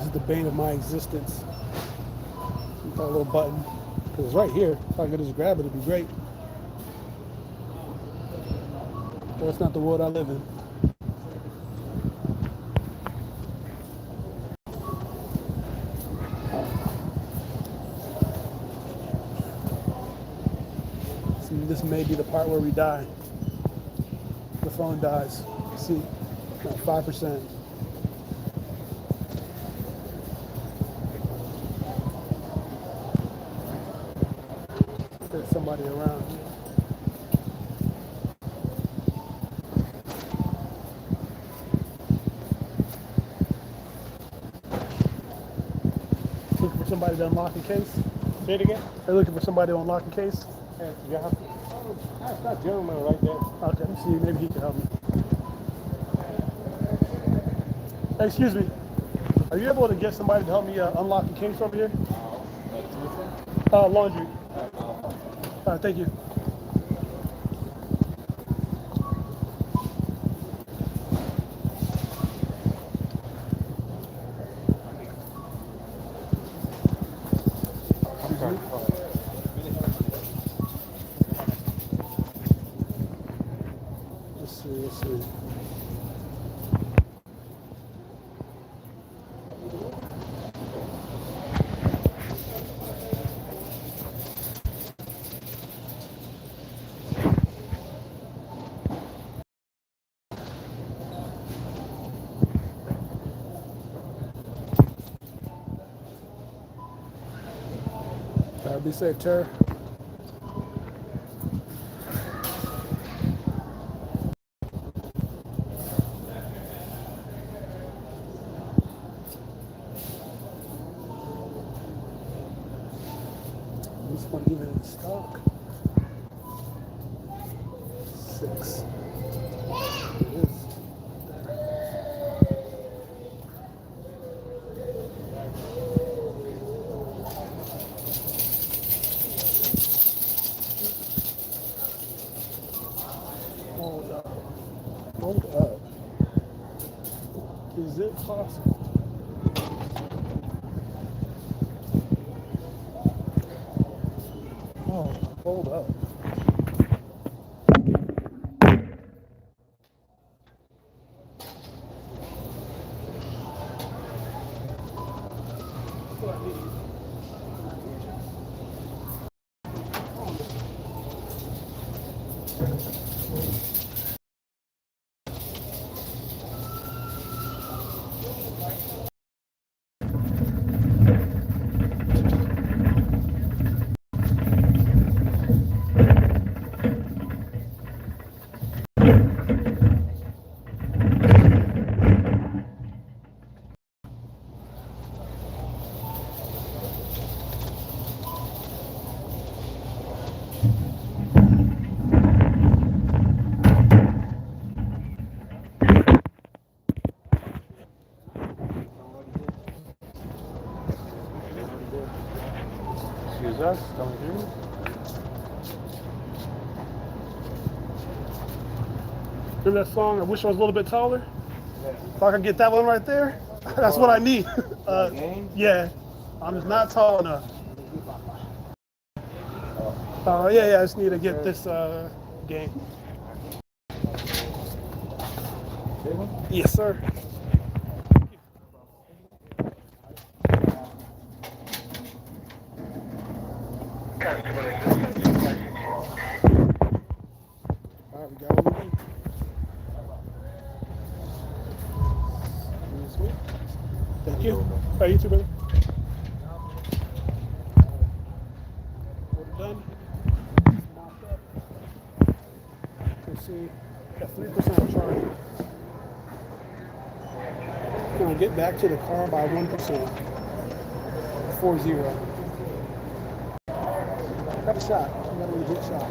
This is the bane of my existence. Got a little button. Because it's right here. If I could just grab it, it'd be great. But that's not the world I live in. See, this may be the part where we die. The phone dies. See, 5%. There's somebody around. Looking for somebody to unlock a case? Say it again? They're looking for somebody to unlock a case? Yeah. That's that gentleman right there. Okay, let's see, maybe he can help me. Hey, excuse me. Are you able to get somebody to help me unlock a case over here? Laundry. All right, thank you. Let's see. Be safe, Tara. This one even in stock. 6. It is. Hold up. Is it possible? Oh, hold up. Excuse us, don't you? Remember that song, I Wish I Was a Little Bit Taller? Yeah. If I could get that one right there, that's what I need. Yeah, I'm just not tall enough. Yeah, I just need to get this game. Yes, sir. All right, we got what we need. Sweet. Thank you. All right, you too, brother. Order done. Mopped up. Let's see. Got 3% charge. Gonna get back to the car by 1%. 4-0. Got a shot. Got a legit shot.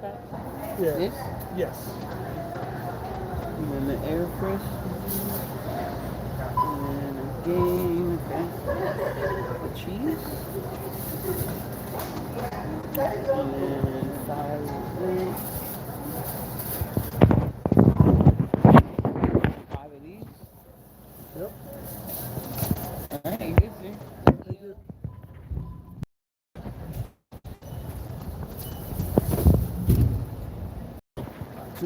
pack? Yeah. This? Yes. And then the air fresh. And again, okay. The cheese. And then 5 of this. 5 of these. Yep. Alright, you good, sir. Thank you. 2%.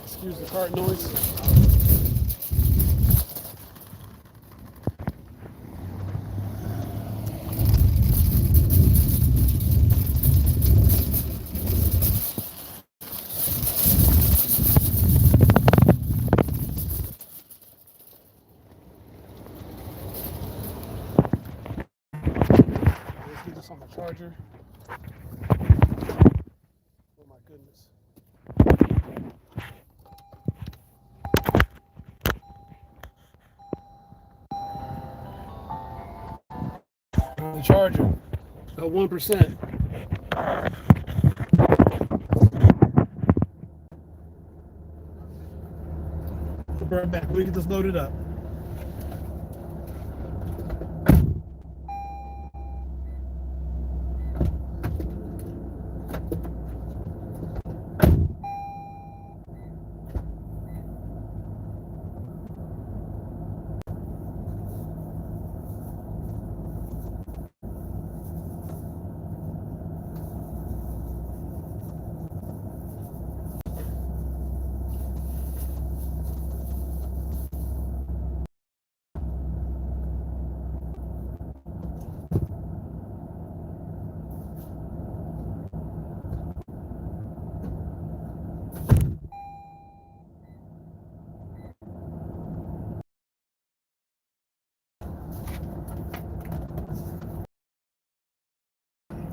Excuse the cart noise. Let's get this on the charger. Oh my goodness. On the charger. At 1%. We'll be right back. We get this loaded up.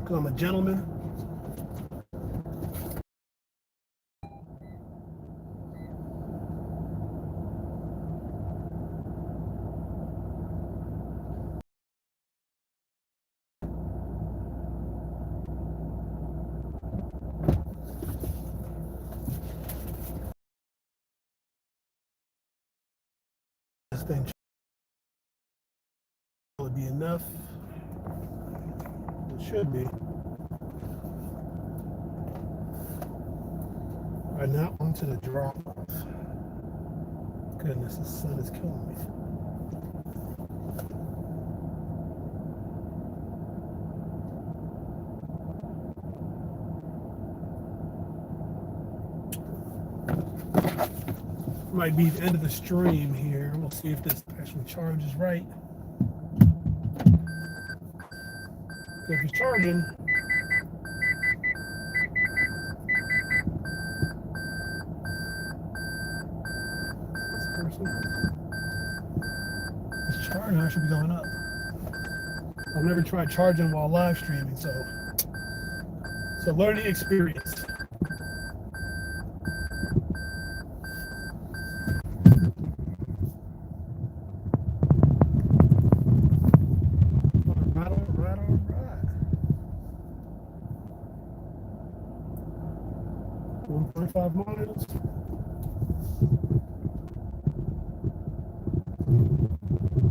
Because I'm a gentleman. This thing will be enough. It should be. Right now, onto the drop off. Goodness, the sun is killing me. Might be the end of the stream here. We'll see if this actually charges right. If it's charging, it's charging. I should be going up. I've never tried charging while live streaming, so it's a learning experience. All right. 1.5 miles.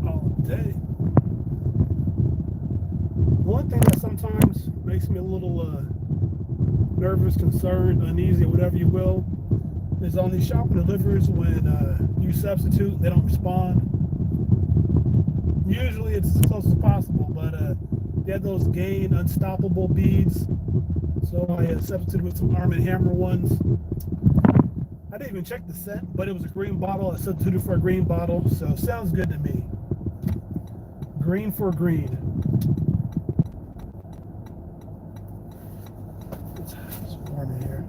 All day. One thing that sometimes makes me a little nervous, concerned, uneasy, whatever you will, is on these shopping deliveries when you substitute, they don't respond. Usually it's as close as possible, but they have those Gain Unstoppable beads. So I substituted with some Arm & Hammer ones. I didn't even check the scent, but it was a green bottle. I substituted for a green bottle, so sounds good to me. Green for green. It's warm in here.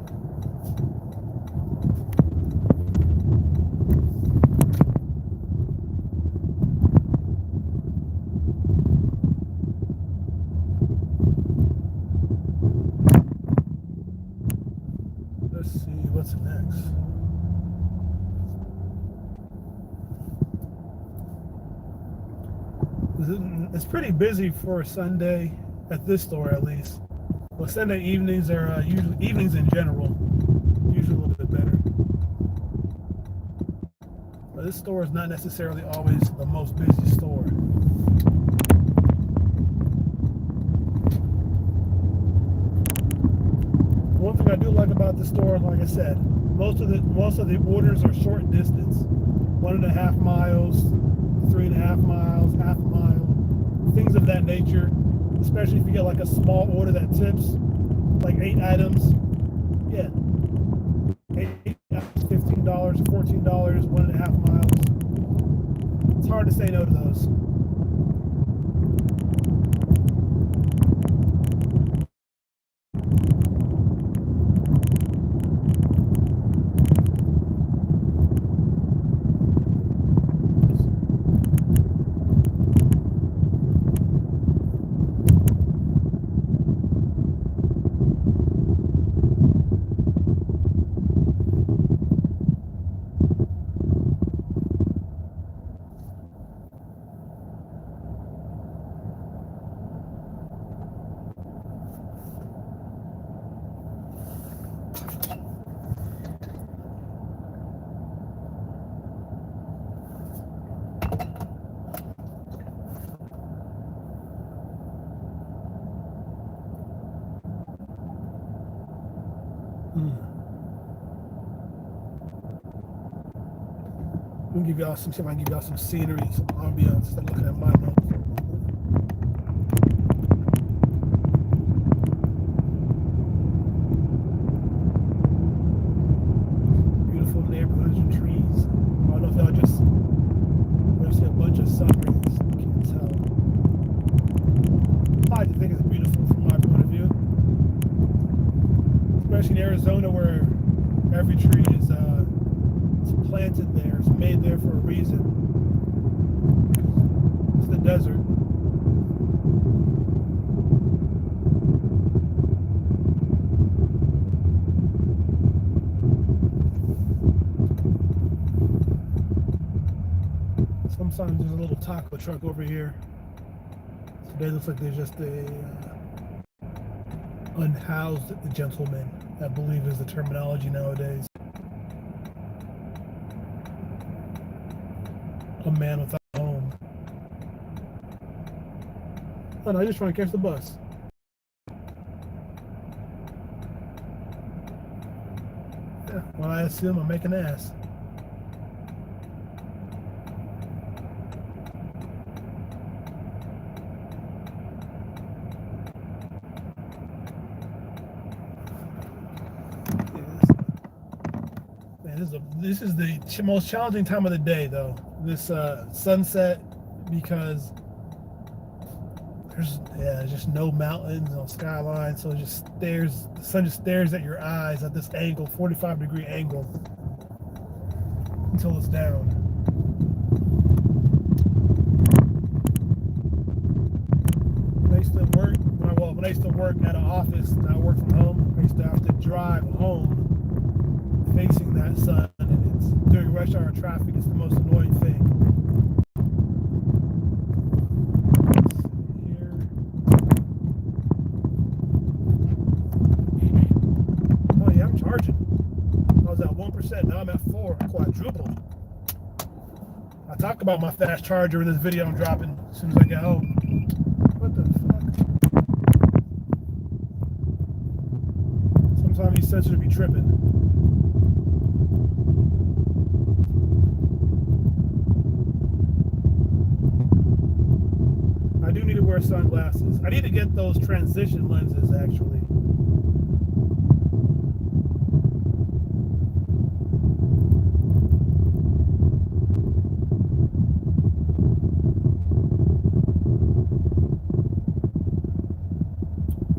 It's pretty busy for a Sunday at this store, at least. Well, Sunday evenings are usually evenings in general, usually a little bit better. But this store is not necessarily always the most busy store. One thing I do like about the store, like I said, most of the orders are short distance, 1.5 miles, 3.5 miles, half a mile, things of that nature. Especially if you get like a small order that tips, like 8 items, yeah, 8 items, $15, $14, 1.5 miles. It's hard to say no to those. I'll give y'all some, see if I can give y'all some scenery, some ambiance. Start looking at my notes. Beautiful neighborhoods and trees. I don't know if y'all just see a bunch of sun rays. I can't tell. I think it's beautiful from my point of view. Especially in Arizona where every tree is it's planted there, it's made there for a reason. It's the desert. Sometimes there's a little taco truck over here. Today looks like there's just a unhoused gentleman, I believe is the terminology nowadays. A man without a home. Oh no, I'm just trying to catch the bus. Yeah, when I assume I'm making an ass. This is the most challenging time of the day, though. This sunset, because there's just no mountains, no skyline, so it just stares. The sun just stares at your eyes at this angle, 45-degree angle, until it's down. When I used to work at an office, I work from home. I used to have to drive home facing that sun, and it's during rush hour traffic. It's the most annoying thing. Oh yeah, I'm charging. I was at 1%. Now I'm at 4%. Quadrupled. I talk about my fast charger in this video I'm dropping as soon as I get home. What the fuck? Sometimes these sensors be tripping. I do need to wear sunglasses. I need to get those transition lenses, actually.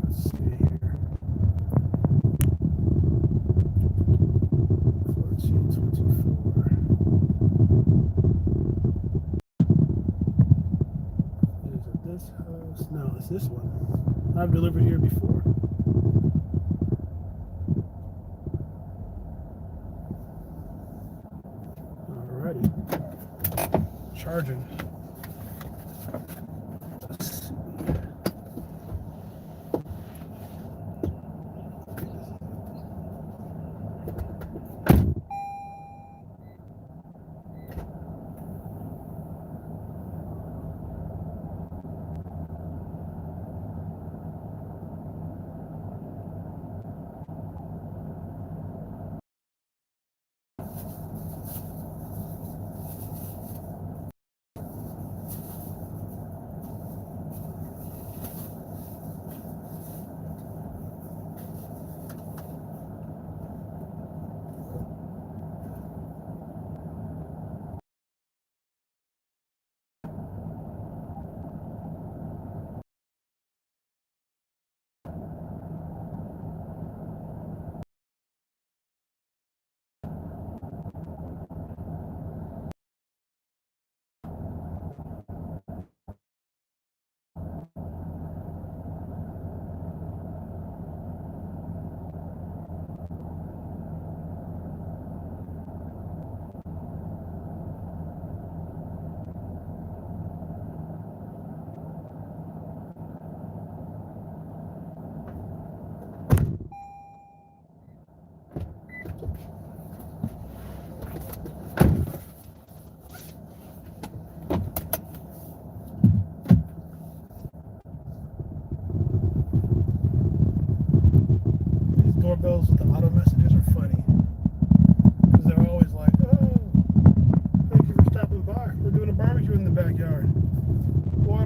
Let's see here. 1424. Is it this house? No, it's this one. I've delivered here before. Alrighty. Charging.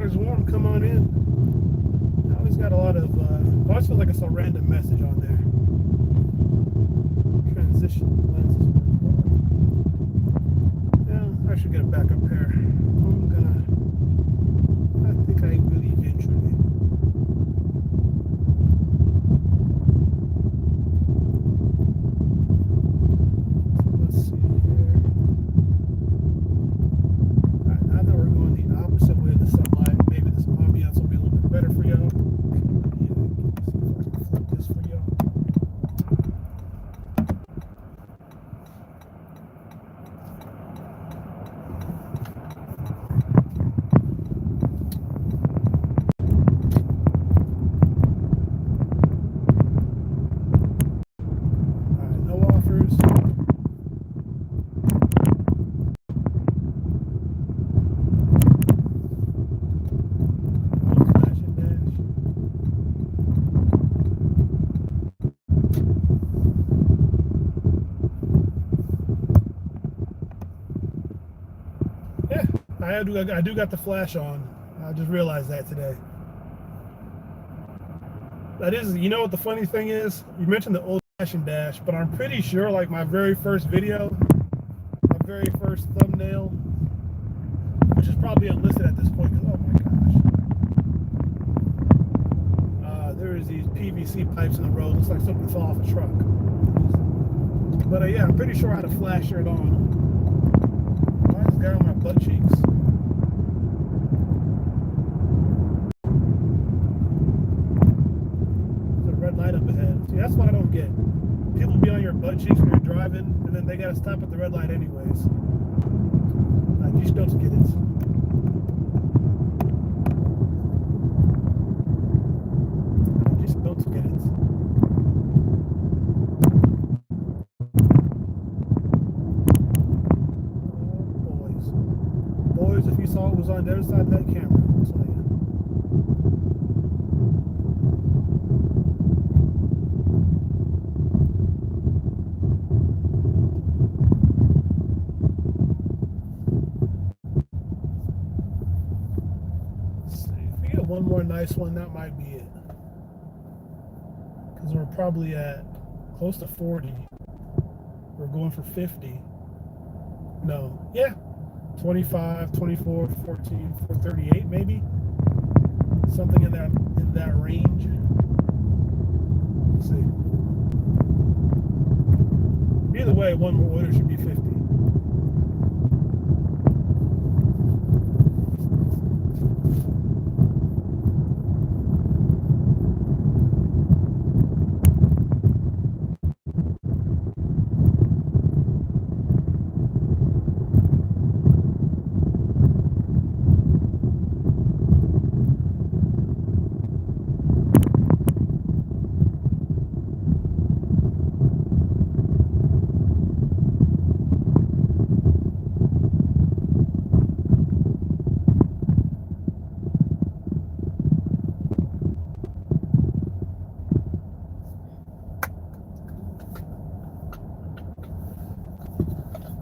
water's warm, come on in. I always got a lot of, I always feel like it's a random message on there. Transition lenses. Yeah, I should get a backup pair. I think I will eventually. Let's see here. Alright, now that we're going the opposite way of the sunlight, maybe this ambiance will be a little bit better for y'all. Yeah, see if I can flip this for y'all. Alright, no offers. No flash and dash. Yeah, I do got the flash on. I just realized that today. That is, you know what the funny thing is? You mentioned the old-fashioned dash, but I'm pretty sure, like my very first video, my very first thumbnail, which is probably unlisted at this point, because oh my gosh, there is these PVC pipes in the road. Looks like something fell off a truck. But yeah, I'm pretty sure I had a flash shirt on. Why is this guy on my butt cheeks? Red light up ahead. See, that's what I don't get. People be on your butt cheeks when you're driving, and then they gotta stop at the red light anyways. I just don't get it. I just don't get it. Oh, boys. Boys, if you saw it was on the other side of that camera, I'll tell you. One more nice one, that might be it. Because we're probably at close to 40. We're going for 50. No, yeah. 25, 24, 14, 438 maybe. Something in that range. Let's see. Either way, one more order should be 50.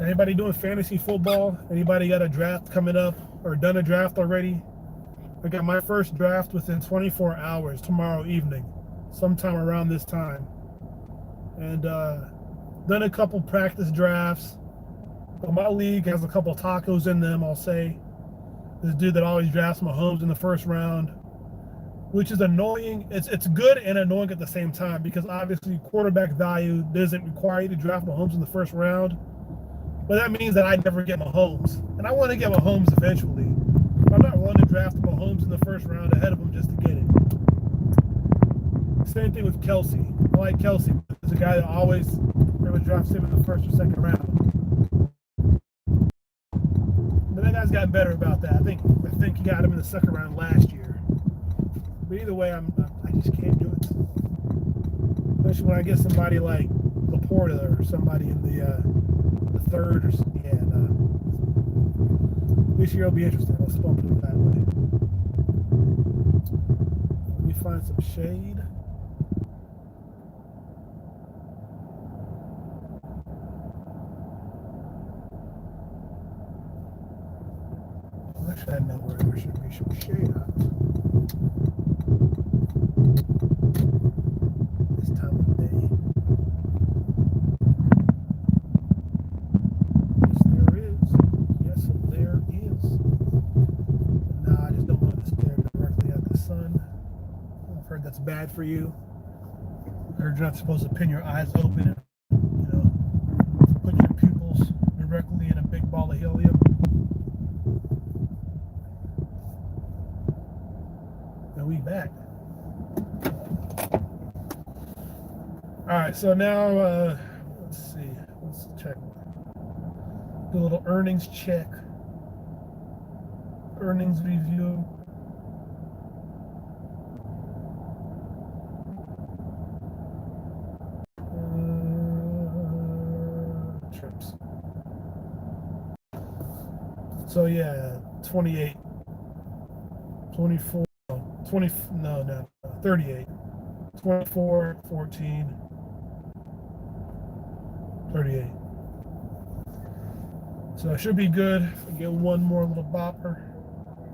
Anybody doing fantasy football? Anybody got a draft coming up or done a draft already? I got my first draft within 24 hours tomorrow evening, sometime around this time. And done a couple practice drafts. But my league has a couple tacos in them, I'll say. This dude that always drafts Mahomes in the first round, which is annoying. It's good and annoying at the same time because obviously quarterback value doesn't require you to draft Mahomes in the first round. But that means that I never get Mahomes. And I want to get Mahomes eventually. I'm not willing to draft Mahomes in the first round ahead of him just to get it. Same thing with Kelsey. I like Kelsey. He's a guy that always drafts him in the first or second round. But that guy's gotten better about that. I think he got him in the second round last year. But either way, I just can't do it. Especially when I get somebody like Laporta or somebody in the third or something. Yeah, no. This year will be interesting. Let's bump it that way. Let me find some shade. Actually, I know where there should be some shade out. This time of day. Yes, there is. Yes, there is. No, I just don't want to stare directly at the sun. I've heard that's bad for you. I heard you're not supposed to pin your eyes open and, put your pupils directly in a big ball of helium. And we back. All right, so now let's see. Let's check. Do a little earnings check. Earnings review. Trips. So yeah, 28, 24, 20, no, 38, 24, 14, 38. So it should be good. I get one more little bopper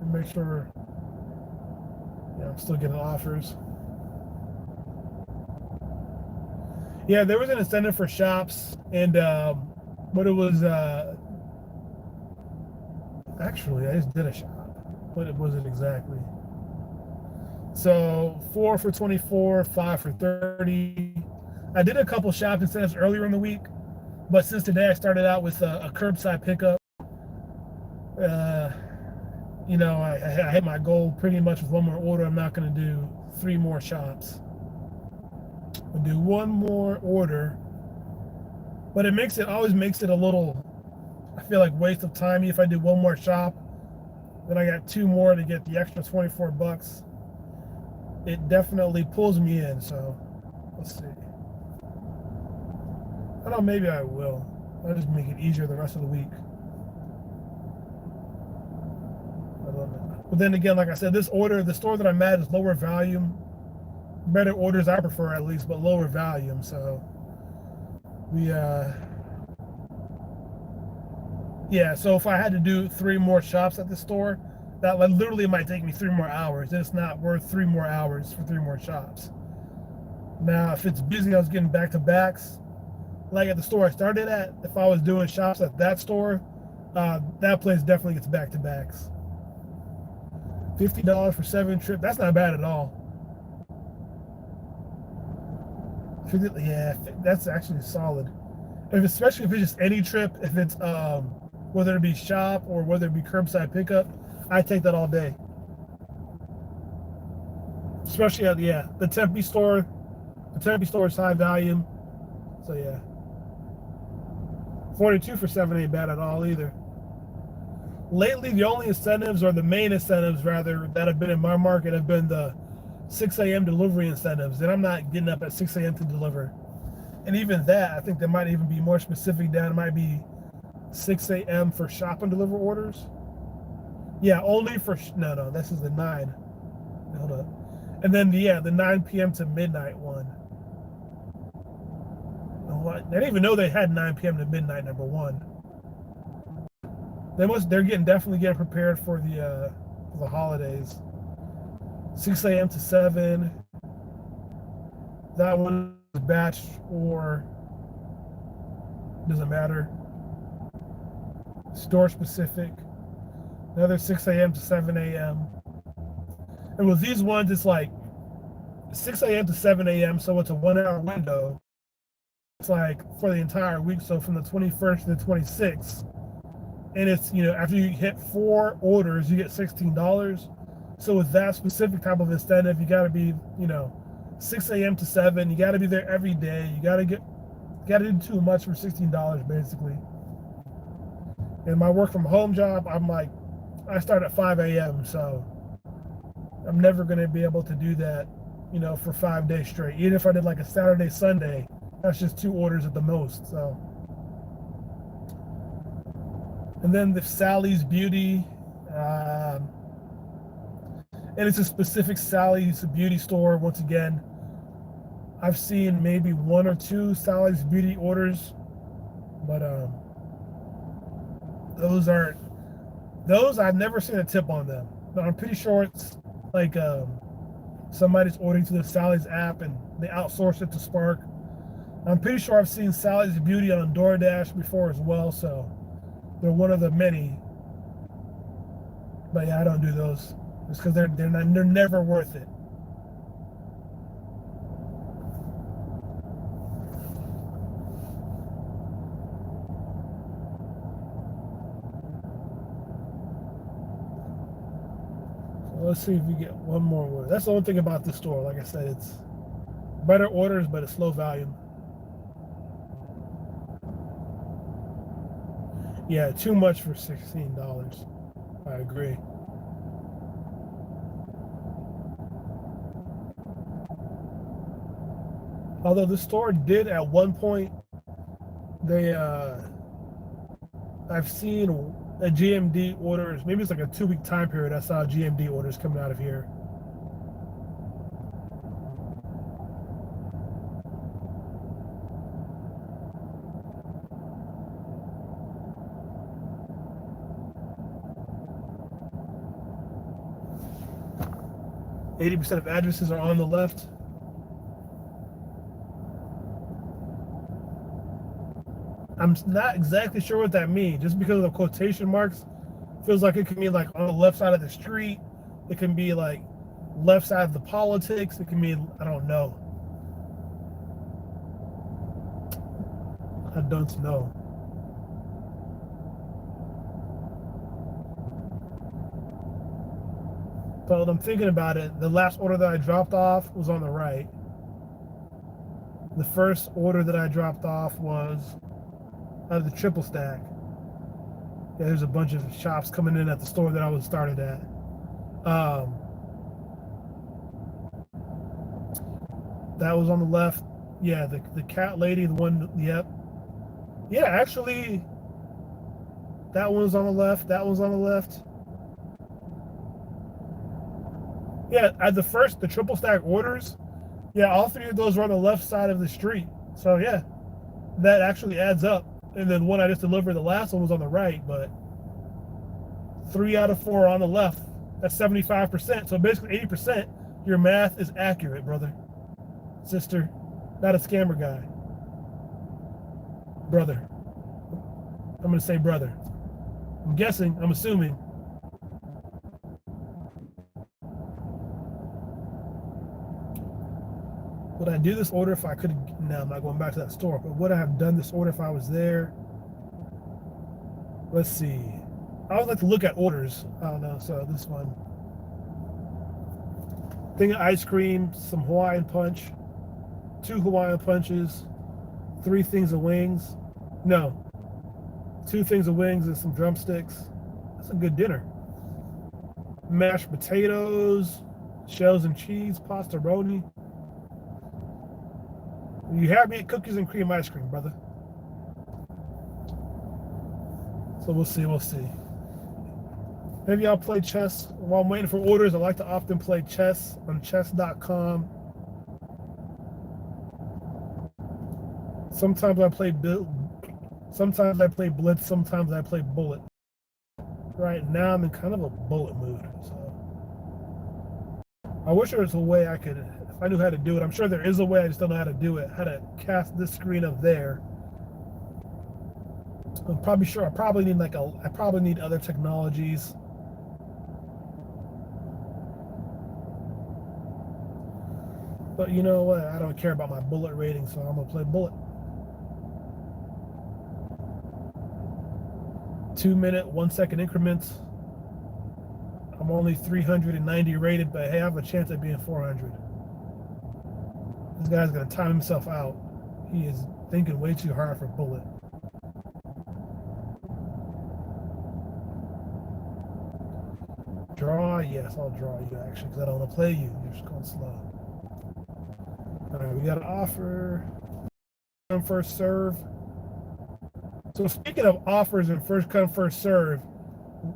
and make sure, I'm still getting offers. Yeah, there was an incentive for shops, and but it was actually I just did a shop, but it wasn't exactly. So 4 for 24, 5 for 30. I did a couple shop incentives earlier in the week, but since today I started out with a curbside pickup. I hit my goal pretty much with one more order. I'm not going to do 3 more shops. I'll do 1 more order, but it always makes it a little, I feel like, waste of time. If I do 1 more shop, then I got 2 more to get the extra 24 bucks. It definitely pulls me in. So let's see. I don't know, maybe I will. I'll just make it easier the rest of the week. I don't know. But then again, like I said, the store that I'm at is lower volume. Better orders I prefer, at least, but lower volume. So so if I had to do 3 more shops at the store, that literally might take me 3 more hours. It's not worth 3 more hours for 3 more shops. Now, if it's busy, I was getting back-to-backs. Like at the store I started at, if I was doing shops at that store, that place definitely gets back-to-backs. $50 for 7 trips, that's not bad at all. Yeah, that's actually solid. Especially if it's just any trip, if it's whether it be shop or whether it be curbside pickup, I take that all day. Especially at the Tempe store. The Tempe store is high volume, so yeah. 42 for 7 ain't bad at all either. Lately, the only incentives, or the main incentives rather, that have been in my market have been the 6 a.m. delivery incentives, and I'm not getting up at 6 a.m. to deliver. And even that, I think there might even be more specific down. It might be 6 a.m. for shop and deliver orders. Yeah, only for, no, this is the 9. Hold up. And then the 9 p.m. to midnight one. I didn't even know they had 9 p.m. to midnight, number one. They're definitely getting prepared for the holidays. 6 a.m. to 7. That one is batch or doesn't matter. Store specific. Another 6 a.m. to 7 a.m. And with these ones, it's like 6 a.m. to 7 a.m. So it's a 1-hour window. It's like for the entire week. So from the 21st to the 26th. And it's, after you hit 4 orders, you get $16. So with that specific type of incentive, you got to be, 6 a.m. to 7. You got to be there every day. You got to do too much for $16 basically. And my work from home job, I start at 5 a.m. So I'm never going to be able to do that, for 5 days straight. Even if I did like a Saturday, Sunday, that's just 2 orders at the most. So. And then the Sally's Beauty, and it's a specific Sally's Beauty store. Once again, I've seen maybe 1 or 2 Sally's Beauty orders, but those aren't Those I've never seen a tip on them. But I'm pretty sure it's like somebody's ordering to the Sally's app and they outsource it to Spark. I'm pretty sure I've seen Sally's Beauty on DoorDash before as well, so they're one of the many. But yeah, I don't do those. Just because they're never worth it. So let's see if we get one more order. That's the only thing about this store. Like I said, it's better orders, but it's low volume. Yeah, too much for $16. I agree. Although the store did at one point, I've seen a GMD orders, maybe it's like a 2-week time period, I saw GMD orders coming out of here. %of addresses are on the left. I'm not exactly sure what that means. Just because of the quotation marks, feels like it can mean like on the left side of the street. It can be like left side of the politics. It can mean, I don't know. I don't know. But I'm thinking about it. The last order that I dropped off was on the right. The first order that I dropped off was out of the triple stack. Yeah, there's a bunch of shops coming in at the store that I was started at. That was on the left. Yeah, the cat lady, the one, yep. Yeah, actually, that one's on the left. That one's on the left. Yeah, at the triple stack orders, yeah, all three of those were on the left side of the street. So yeah, that actually adds up. And then one I just delivered, the last one was on the right, but 3 out of 4 on the left. That's 75%. So basically 80%, your math is accurate, brother. Sister, not a scammer guy. Brother. I'm going to say brother. I'm guessing, I'm assuming. Would I do this order if I could? No, I'm not going back to that store. But would I have done this order if I was there? Let's see. I would like to look at orders. I don't know. So this one. Thing of ice cream, some Hawaiian punch, 2 Hawaiian punches, 3 things of wings. No. 2 things of wings and some drumsticks. That's a good dinner. Mashed potatoes, shells and cheese, pastaroni. You have me at cookies and cream ice cream, brother. So we'll see. Maybe I'll play chess. While I'm waiting for orders, I like to often play chess on chess.com. Sometimes I play Blitz, sometimes I play Bullet. Right now I'm in kind of a bullet mood. So I wish there was a way I could, if I knew how to do it. I'm sure there is a way, I just don't know how to do it. How to cast this screen up there. I'm probably sure I probably need other technologies. But you know what? I don't care about my bullet rating, so I'm gonna play Bullet. 2-minute, 1-second increments. I'm only 390 rated, but hey, I have a chance at being 400. This guy's gonna time himself out. He is thinking way too hard for Bullet. Draw? Yes, I'll draw you actually, because I don't want to play you. You're just going slow. All right, we got an offer. Come first serve. So speaking of offers and first come first serve,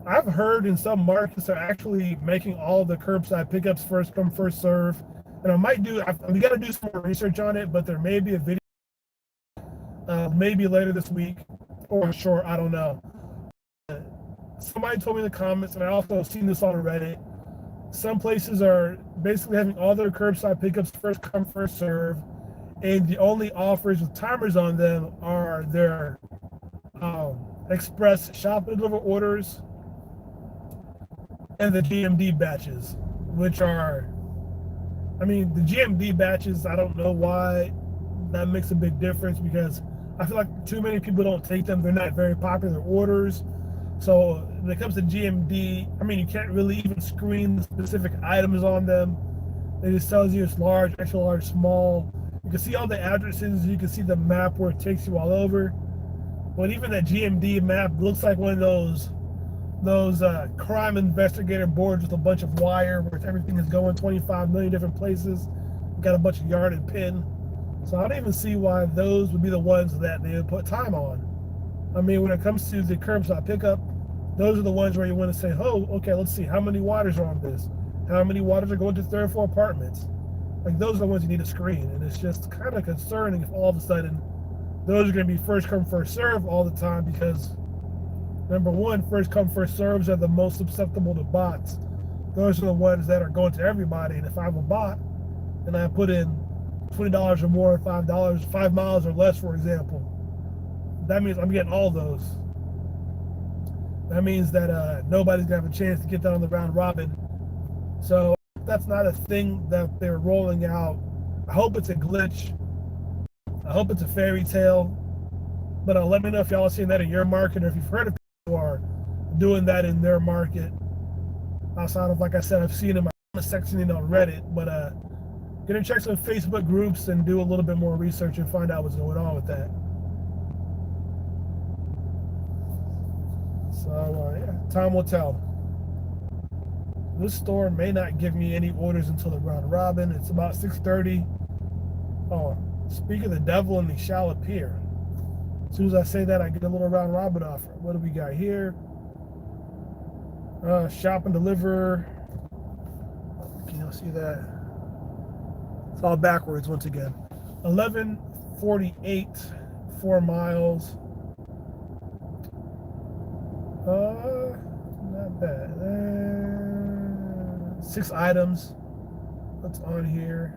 I've heard in some markets are actually making all the curbside pickups first come first serve. And I might do. We got to do some more research on it, but there may be a video, maybe later this week or short. I don't know. somebody told me in the comments, and I also seen this on Reddit. Some places are basically having all their curbside pickups first come, first serve, and the only offers with timers on them are their express shop and deliver orders and the GMD batches, which are, I mean, the GMD batches, I don't know why that makes a big difference, because I feel like too many people don't take them. They're not very popular orders. So when it comes to GMD, I mean, you can't really even screen the specific items on them. It just tells you it's large, extra large, small. You can see all the addresses. You can see the map where it takes you all over. But even that GMD map looks like one of those crime investigator boards with a bunch of wire where everything is going 25 million different places. Got a bunch of yard and pin. So I don't even see why those would be the ones that they would put time on. I mean, when it comes to the curbside pickup, those are the ones where you want to say, oh, okay, let's see how many waters are on this. How many waters are going to 3 or 4 apartments? Like, those are the ones you need to screen. And it's just kind of concerning if all of a sudden those are going to be first come, first serve all the time, because number one, first come, first serves are the most susceptible to bots. Those are the ones that are going to everybody. And if I have a bot and I put in $20 or more, $5, 5 miles or less, for example, that means I'm getting all those. That means that nobody's gonna have a chance to get that on the round robin. So that's not a thing that they're rolling out. I hope it's a glitch. I hope it's a fairy tale. But let me know if y'all are seeing that in your market, or if you've heard of people who are doing that in their market. Outside of, like I said, I've seen in my section on Reddit. But gonna check some Facebook groups and do a little bit more research and find out what's going on with that. So yeah, time will tell. This store may not give me any orders until the round robin. It's about 6:30. Oh, speak of the devil, and he shall appear. As soon as I say that, I get a little round robin offer. What do we got here? Shop and deliver. Can y'all see that? It's all backwards once again. 11:48, 4 miles. Not bad. 6 items. What's on here?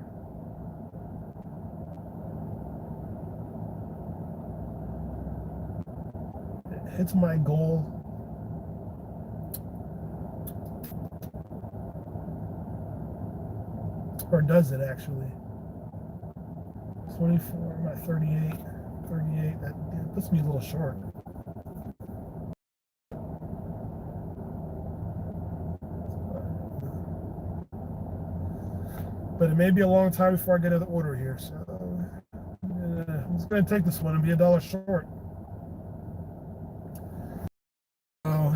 It hits my goal. Or does it actually? 24, I'm at 38. 38, that puts me a little short. But it may be a long time before I get another order here. So I'm just going to take this one and be $1 short. So,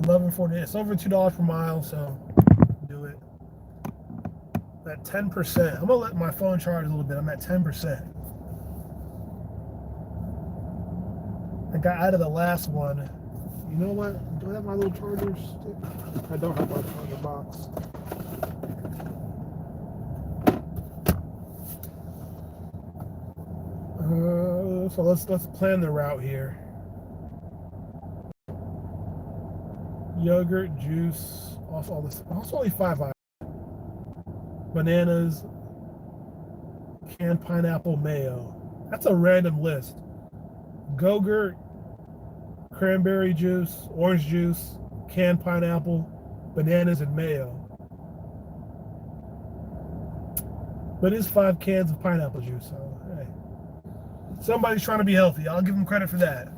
11.48. It's over $2 per mile, so do it. At 10%. I'm going to let my phone charge a little bit. I'm at 10%. I got out of the last one. You know what? Do I have my little charger stick? I don't have my charger box. So let's plan the route here. Yogurt, juice, also all this. Also only 5 items. Bananas, canned pineapple, mayo. That's a random list. Go-gurt, cranberry juice, orange juice, canned pineapple, bananas, and mayo. But it's 5 cans of pineapple juice, so hey. Somebody's trying to be healthy. I'll give them credit for that.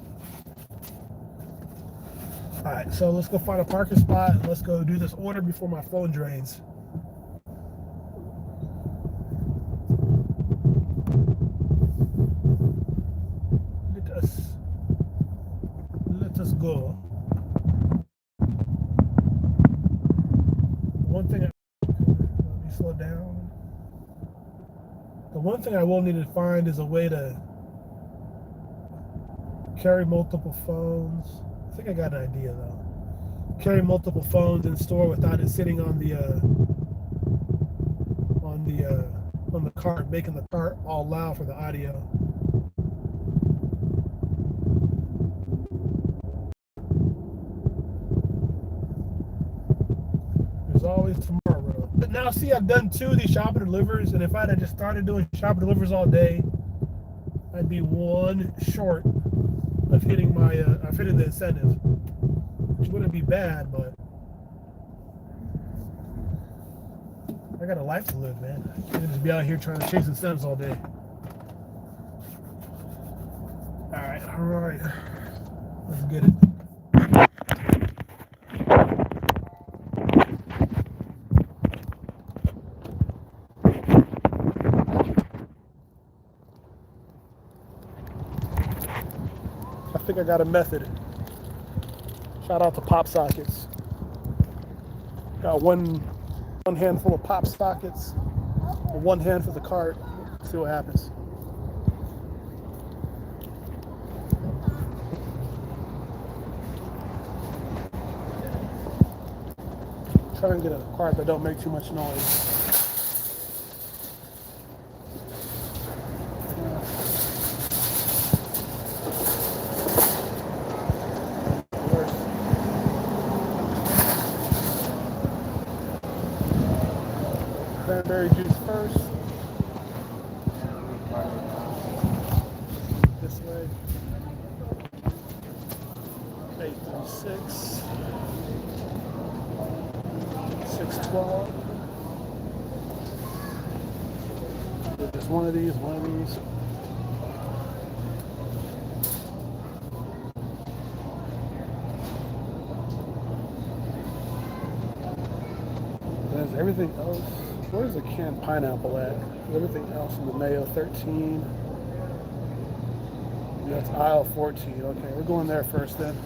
All right, so let's go find a parking spot and let's go do this order before my phone drains. Let us go. One thing, let me slow down. The one thing I will need to find is a way to carry multiple phones. I think I got an idea though. Carry multiple phones in store without it sitting on the cart, making the cart all loud for the audio. is always tomorrow. But now, see, I've done 2 of these shop and delivers, and if I'd have just started doing shop and delivers all day, I'd be 1 short of hitting my of hitting the incentive, which wouldn't be bad, but I got a life to live, man. I can't just be out here trying to chase incentives all day. All right, let's get it. I think I got a method. Shout out to pop sockets. Got one handful of pop sockets, 1 hand for the cart. See what happens. Try and get a cart that don't make too much noise. Cranberry juice first. This way. 836. 612. Just one of these. There's everything else. Where's the canned pineapple at? Everything else in the mayo, 13. That's aisle 14. Okay, we're going there first then.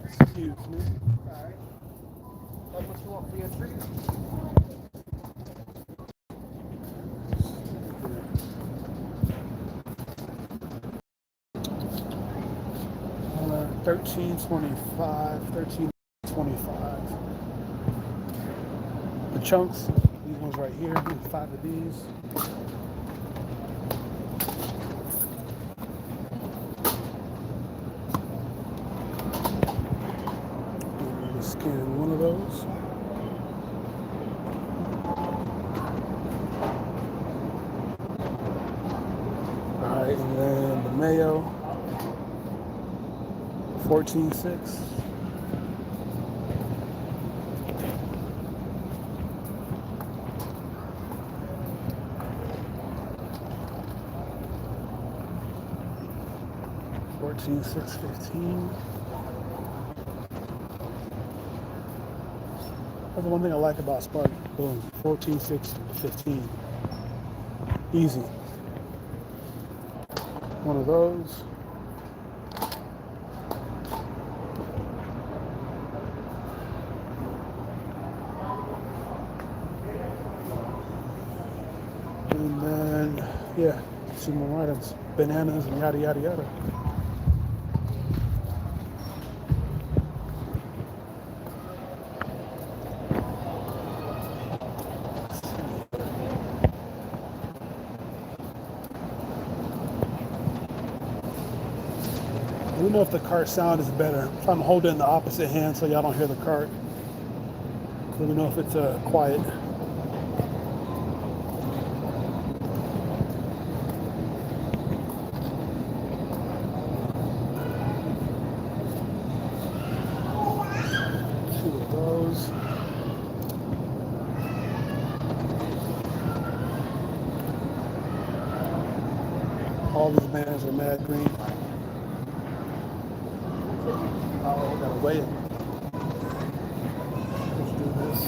Excuse me. Alright. How much you want for your treat? $13.25. The chunks, these ones right here, 5 of these. Scan one of those. All right, and then the mayo, 14.6. $14.6.15. That's the one thing I like about Spark. Boom, 14.6.15. Easy. One of those. And then, yeah, some more items. Bananas and yada, yada, yada. I don't know if the cart sound is better. So I'm holding in the opposite hand so y'all don't hear the cart. Let me know if it's quiet. Two of those. All these bananas are mad green. Oh, gotta wait. Let's do this.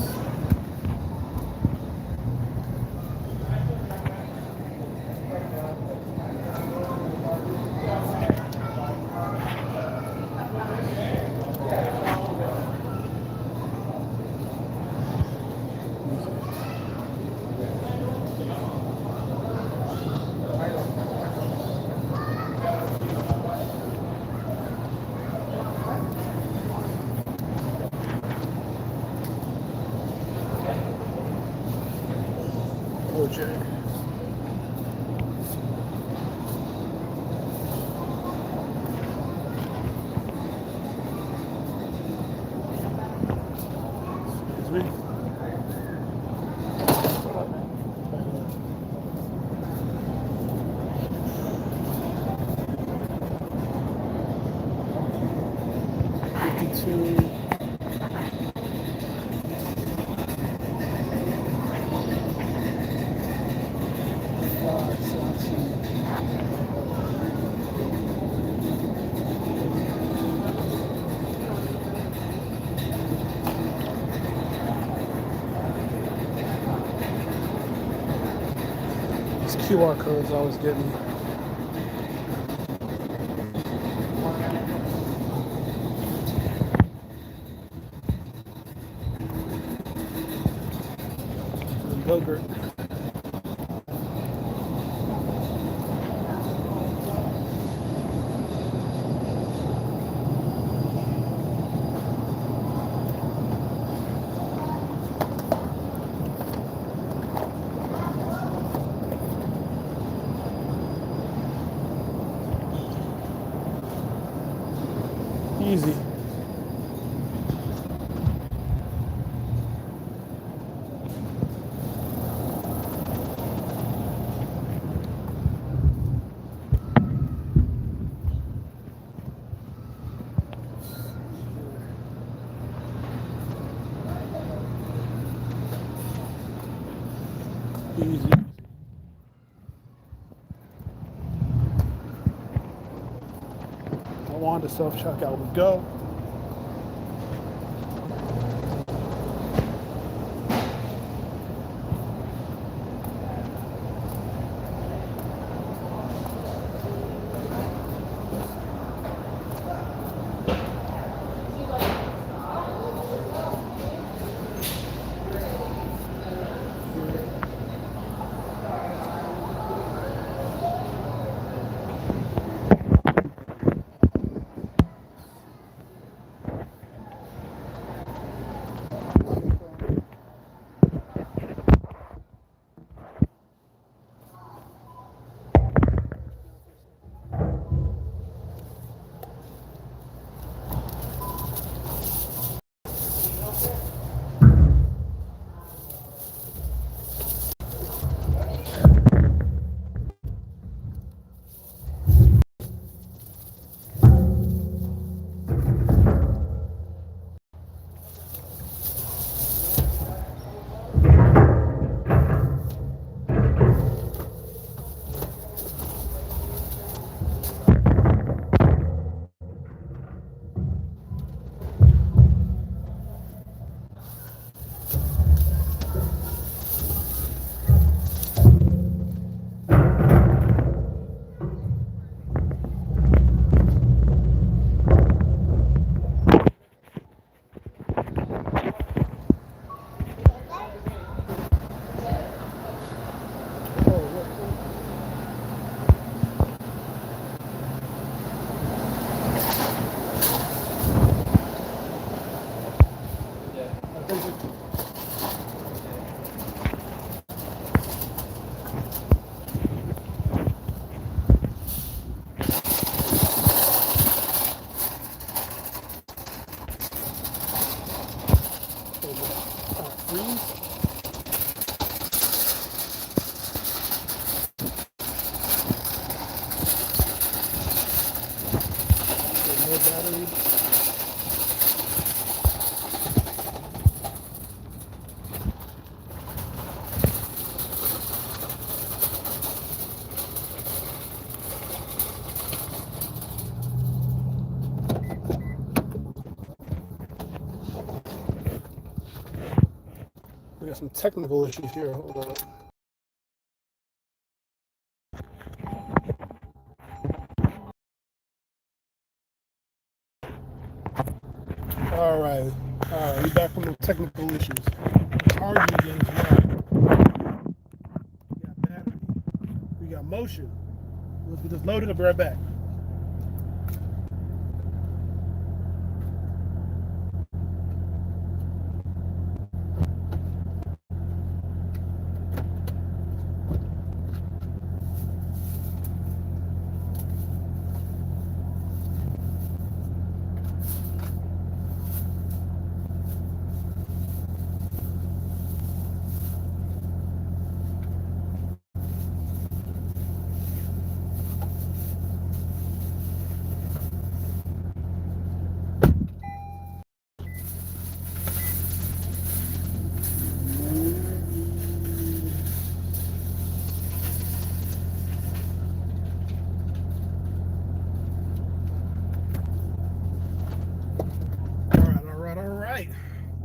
OJ. Excuse me. These QR codes always get me. Yogurt. Easy. Easy. I want the self-checkout would go. We got some technical issues here. Hold on. All right. We back from the technical issues. Charging again as well. We got battery. We got motion. Let's get this loaded. I'll be right back.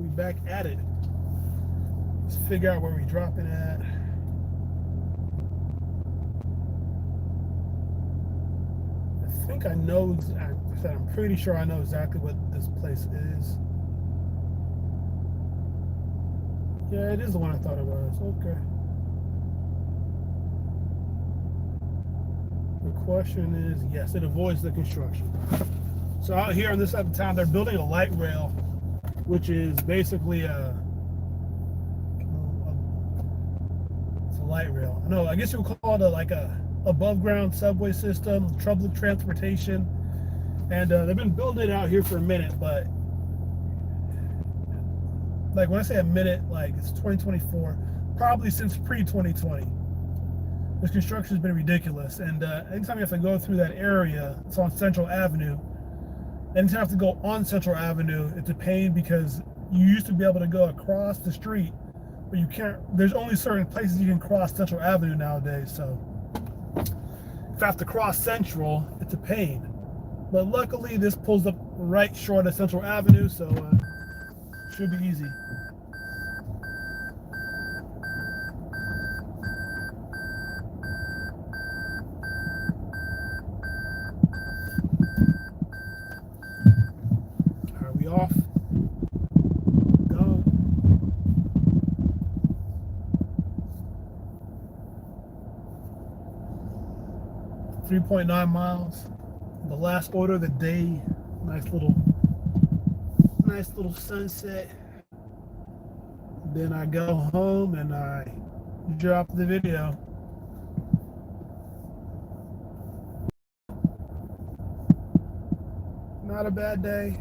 We back at it. Let's figure out where we're dropping at. I think I know. I'm pretty sure I know exactly what this place is. Yeah, it is the one I thought it was. Okay. The question is, yes, it avoids the construction. So out here on this side of town, they're building a light rail, which is basically it's a light rail. No, I guess you would call it like a above ground subway system, public transportation. And they've been building it out here for a minute, but like when I say a minute, like it's 2024, probably since pre-2020. This construction has been ridiculous, and anytime you have to go through that area, it's on Central Avenue. Anytime you have to go on Central Avenue, it's a pain because you used to be able to go across the street, but you can't. There's only certain places you can cross Central Avenue nowadays, so if you have to cross Central, it's a pain. But luckily, this pulls up right short of Central Avenue, so should be easy. Are we off? Go. .9 miles. The last order of the day. Nice little sunset. Then I go home and I drop the video. Not a bad day.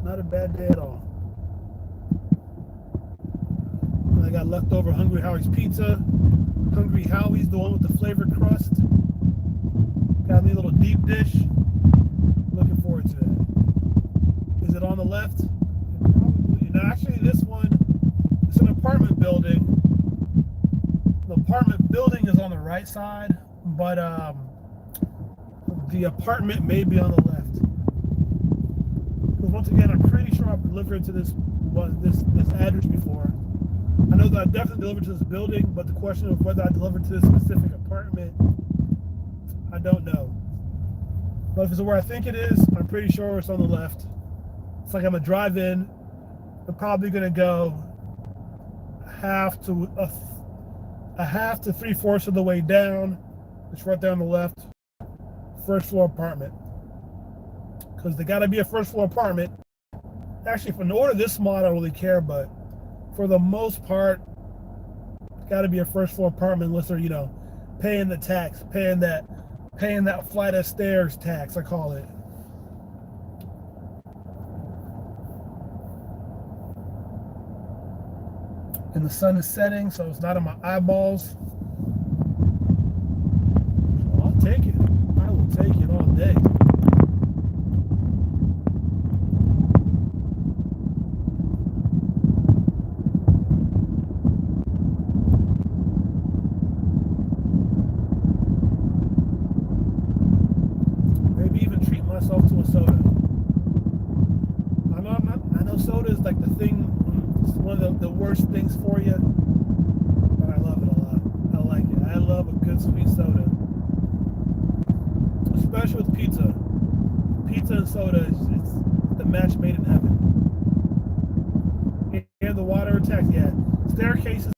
Not a bad day at all. And I got leftover Hungry Howie's pizza. Hungry Howie's, the one with the flavored crust. Got me a little deep dish. Looking forward to it. Is it on the left? Probably. No, actually, this one, it's an apartment building. The apartment building is on the right side, but the apartment may be on the left. Because once again, I'm pretty sure I've delivered to this address before. I know that I definitely delivered to this building, but the question of whether I delivered to this specific apartment, I don't know. But if it's where I think it is, I'm pretty sure it's on the left. It's like I'm gonna drive in. I'm probably gonna go half to 3/4 of the way down. It's right there on the left. First floor apartment. Because they gotta be a first floor apartment. Actually, for an order this small, I don't really care, but for the most part, it's gotta be a first floor apartment unless they're, paying the tax, paying that flight of stairs tax, I call it. And the sun is setting, so it's not in my eyeballs. I'll take it. I will take it all day. Maybe even treat myself to a soda. I know soda is like the thing. It's one of the worst things for you, but I love it a lot. I like it. I love a good sweet soda, especially with pizza. Pizza and soda it's the match made in heaven. And the water tax, yeah. Staircases,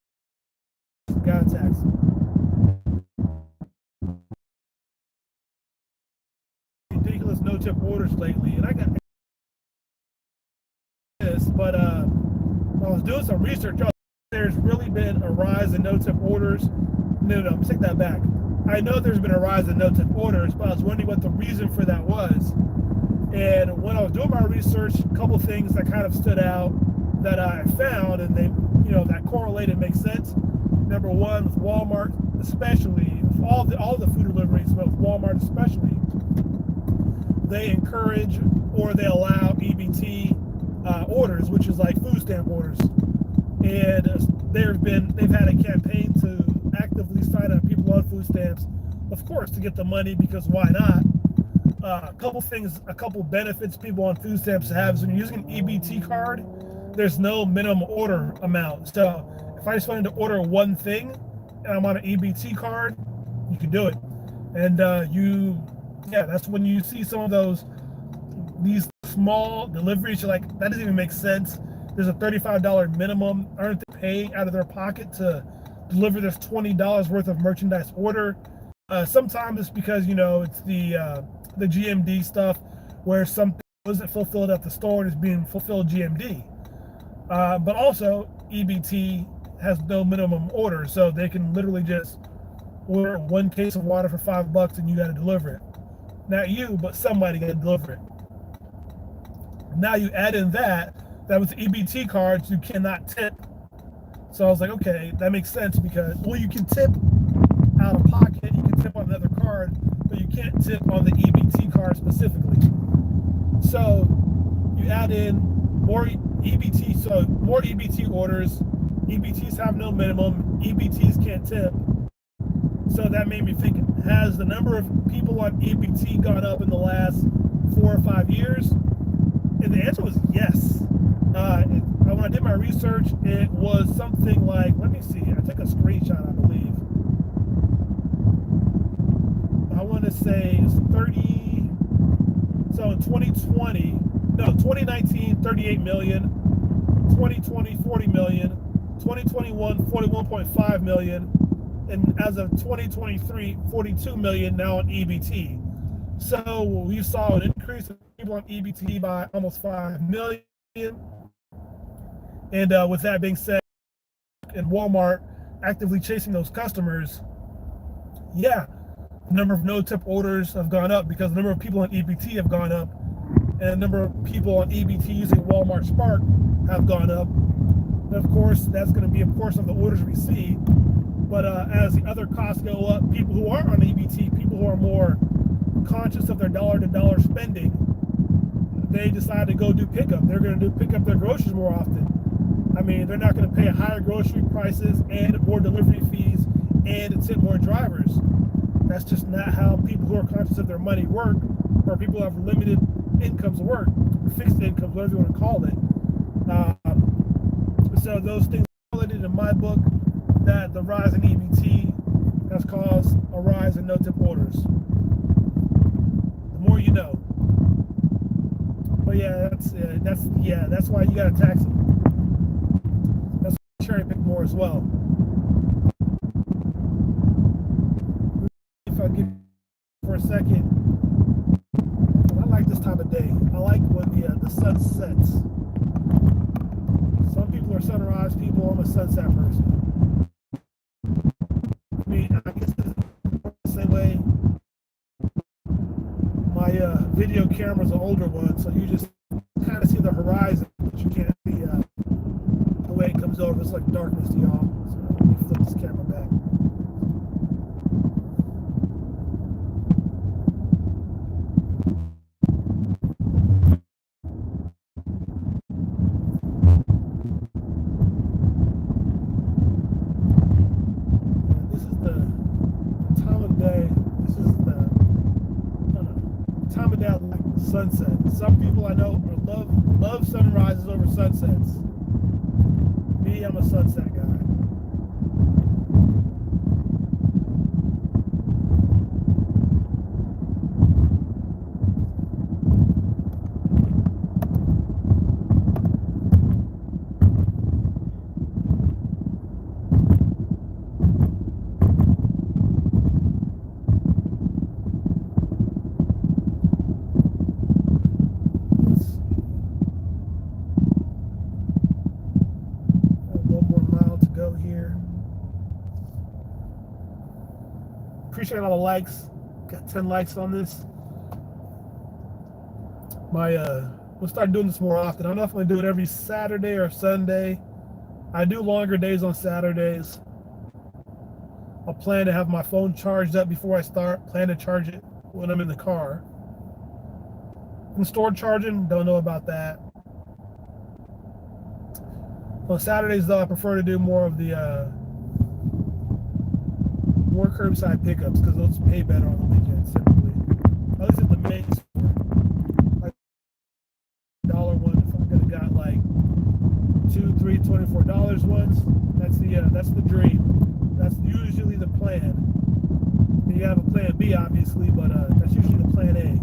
God tax. Ridiculous no-tip orders lately, and I got this, but I was doing some research. There's really been a rise in no-tip orders. No, take that back. I know there's been a rise in no-tip orders, but I was wondering what the reason for that was. And when I was doing my research, a couple things that kind of stood out that I found, and they, that correlated makes sense. Number one, with Walmart, especially, all the food deliveries, but with Walmart especially, they encourage or they allow EBT orders, which is like food stamp orders. And they've had a campaign to actively sign up people on food stamps, of course, to get the money, because why not? a couple things, a couple benefits people on food stamps have is when you're using an EBT card, there's no minimum order amount. So if I just wanted to order one thing and I'm on an EBT card, you can do it. And that's when you see some of these small deliveries, you're like, that doesn't even make sense. There's a $35 minimum. Aren't they paying out of their pocket to deliver this $20 worth of merchandise order? Sometimes it's because, it's the GMD stuff where something wasn't fulfilled at the store and is being fulfilled GMD. But also, EBT has no minimum order, so they can literally just order one case of water for $5 and you got to deliver it. Not you, but somebody got to deliver it. Now you add in that with EBT cards, you cannot tip. So I was like, okay, that makes sense because, well, you can tip out of pocket, you can tip on another card, but you can't tip on the EBT card specifically. So you add in more EBT, so more EBT orders. EBTs have no minimum. EBTs can't tip. So that made me think, has the number of people on EBT gone up in the last 4 or 5 years? And the answer was yes. When I did my research, it was something like, let me see, I took a screenshot, I believe. I want to say it's 30, so in 2019, 38 million, 2020, 40 million, 2021, 41.5 million, and as of 2023, 42 million now on EBT. So we saw an increase in people on EBT by almost 5 million. And with that being said, and Walmart actively chasing those customers, the number of no-tip orders have gone up because the number of people on EBT have gone up, and the number of people on EBT using Walmart Spark have gone up. And of course, that's going to be a portion of the orders we see. But as the other costs go up, people who aren't on EBT, people who are more conscious of their dollar-to-dollar spending, they decide to go do pickup. They're going to pick up their groceries more often. I mean, they're not going to pay higher grocery prices and more delivery fees and tip more drivers. That's just not how people who are conscious of their money work, or people who have limited incomes work, or fixed incomes, whatever you want to call it. So those things highlighted in my book that the rise in EBT has caused a rise in no-tip orders. The more you know. But that's why you got to tax them. That's why cherry pick more as well. If I get for a second, I like this time of day. I like when the sun sets. Some people are sunrise people. I'm a sunset person. I mean, I guess it's the same way. My video camera's an older one, so you just kind of see the horizon, but you can't see the way it comes over. It's like darkness to y'all. So let me flip this camera back. This is the time of day. This is the time of day I like sunset. Some people I know love sunrises over sunsets. Me, I'm a sunset guy. Appreciate all the likes. Got 10 likes on this. We'll start doing this more often. I don't know if I'm gonna do it every Saturday or Sunday. I do longer days on Saturdays. I'll plan to have my phone charged up before I start. Plan to charge it when I'm in the car. And store charging, don't know about that. On Saturdays though, I prefer to do more of the more curbside pickups because those pay better on the weekends typically. At least at the main gotta have a plan B, obviously, but that's usually the plan A.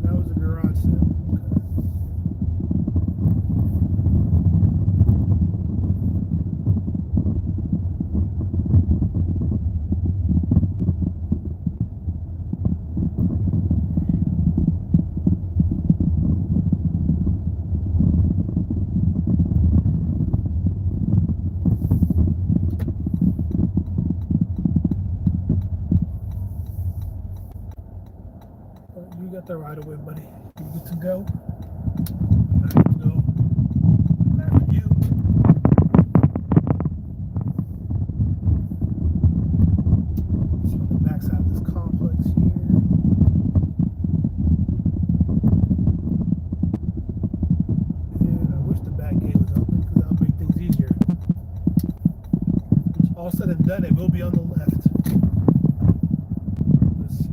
That was a garage sale. You got the right of way, buddy. You good to go? Good to go. After you. See on the backside of this complex here. And I wish the back gate was open because that would make things easier. All said and done, it will be on the left. Let's see.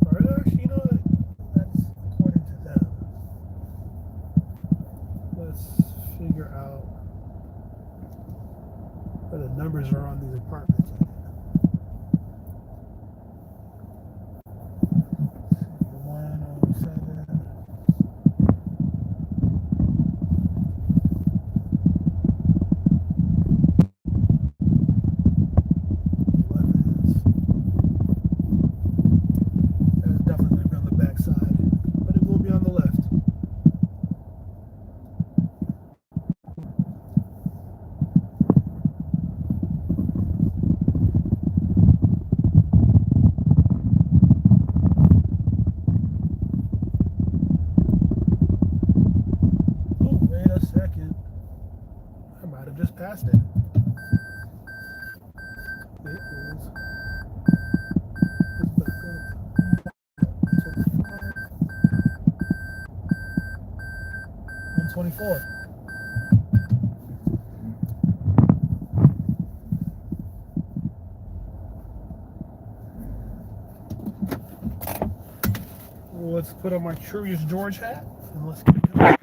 Or actually, you know what? That's according to them. Let's figure out where the numbers are on these apartments. 107. That's definitely going to be on the back side, but it will be on the left. Oh, wait a second. I might have just passed it. It is. Let's back up. 124. Well, let's put on my Curious George hat and let's get it going.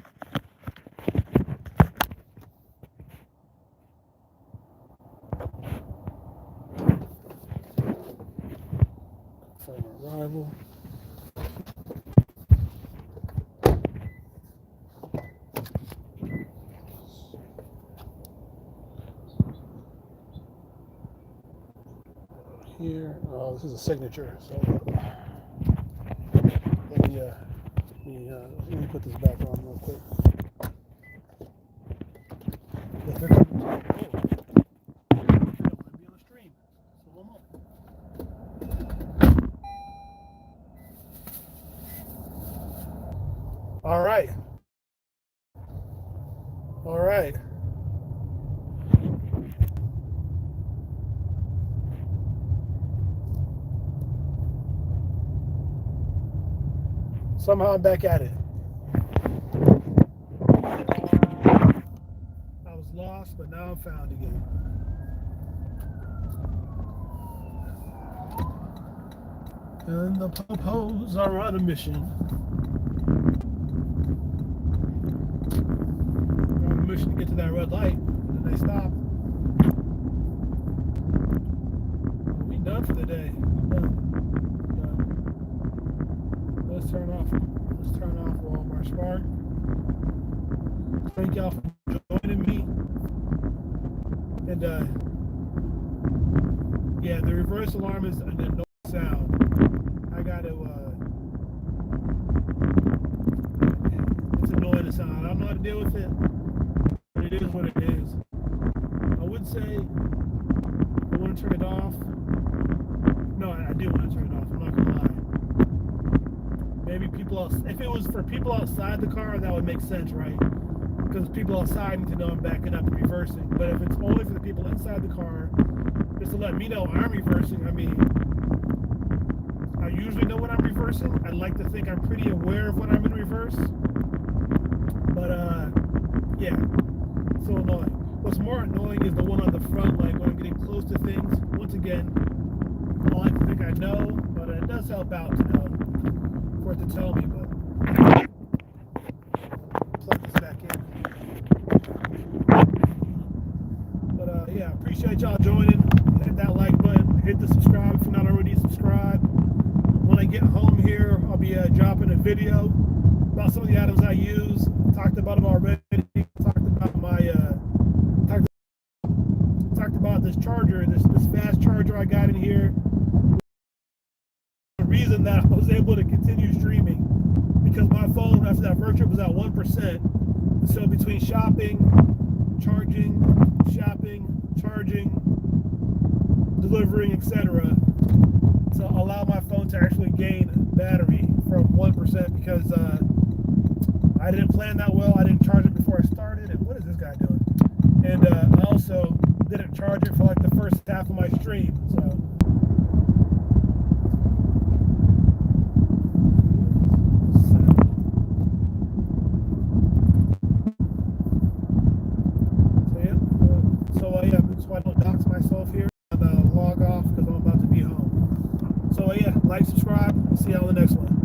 Confirm arrival. Here, oh, this is a signature, so let me put this back on real quick. Yeah, they're coming to- oh, I don't want to be on the stream, so one more. All right. All right. Somehow I'm back at it. I was lost, but now I'm found again. And the popos are on a mission. They're on a mission to get to that red light, and they stop. We done for the day. We done. Let's turn off Walmart Spark. Thank y'all for joining me. And yeah, the reverse alarm is an annoying sound. I gotta it's annoying to sound. I don't know how to deal with it, but it is what it is. I would say I want to turn it off. No, I do want to turn it off. I'm not gonna lie. Maybe people else, if it was for people outside the car, that would make sense, right? because people outside need to know I'm backing up and reversing. But if it's only for the people inside the car, just to let me know I'm reversing, I mean, I usually know when I'm reversing. I'd like to think I'm pretty aware of when I'm in reverse. But, yeah, so annoying. What's more annoying is the one on the front, like when I'm getting close to things. Once again, I like to think I know, but it does help out to know, for it to tell me, but plug this back in. But, yeah, appreciate y'all joining. Hit that like button, hit the subscribe if you're not already subscribed. When I get home here, I'll be dropping a video about some of the items I use. Talked about them already. Talked about my talked about this charger, this fast charger I got in here. The reason that I was able to continue streaming because my phone after that virtual was at 1%. So between shopping, charging, delivering, etc., to allow my phone to actually gain battery from 1% because I didn't plan that well. I didn't charge it before I started. And what is this guy doing? And I also didn't charge it for like the first half of my stream. So yeah, so I don't dox myself here and log off because I'm about to be home. So yeah, like, subscribe. See you on the next one.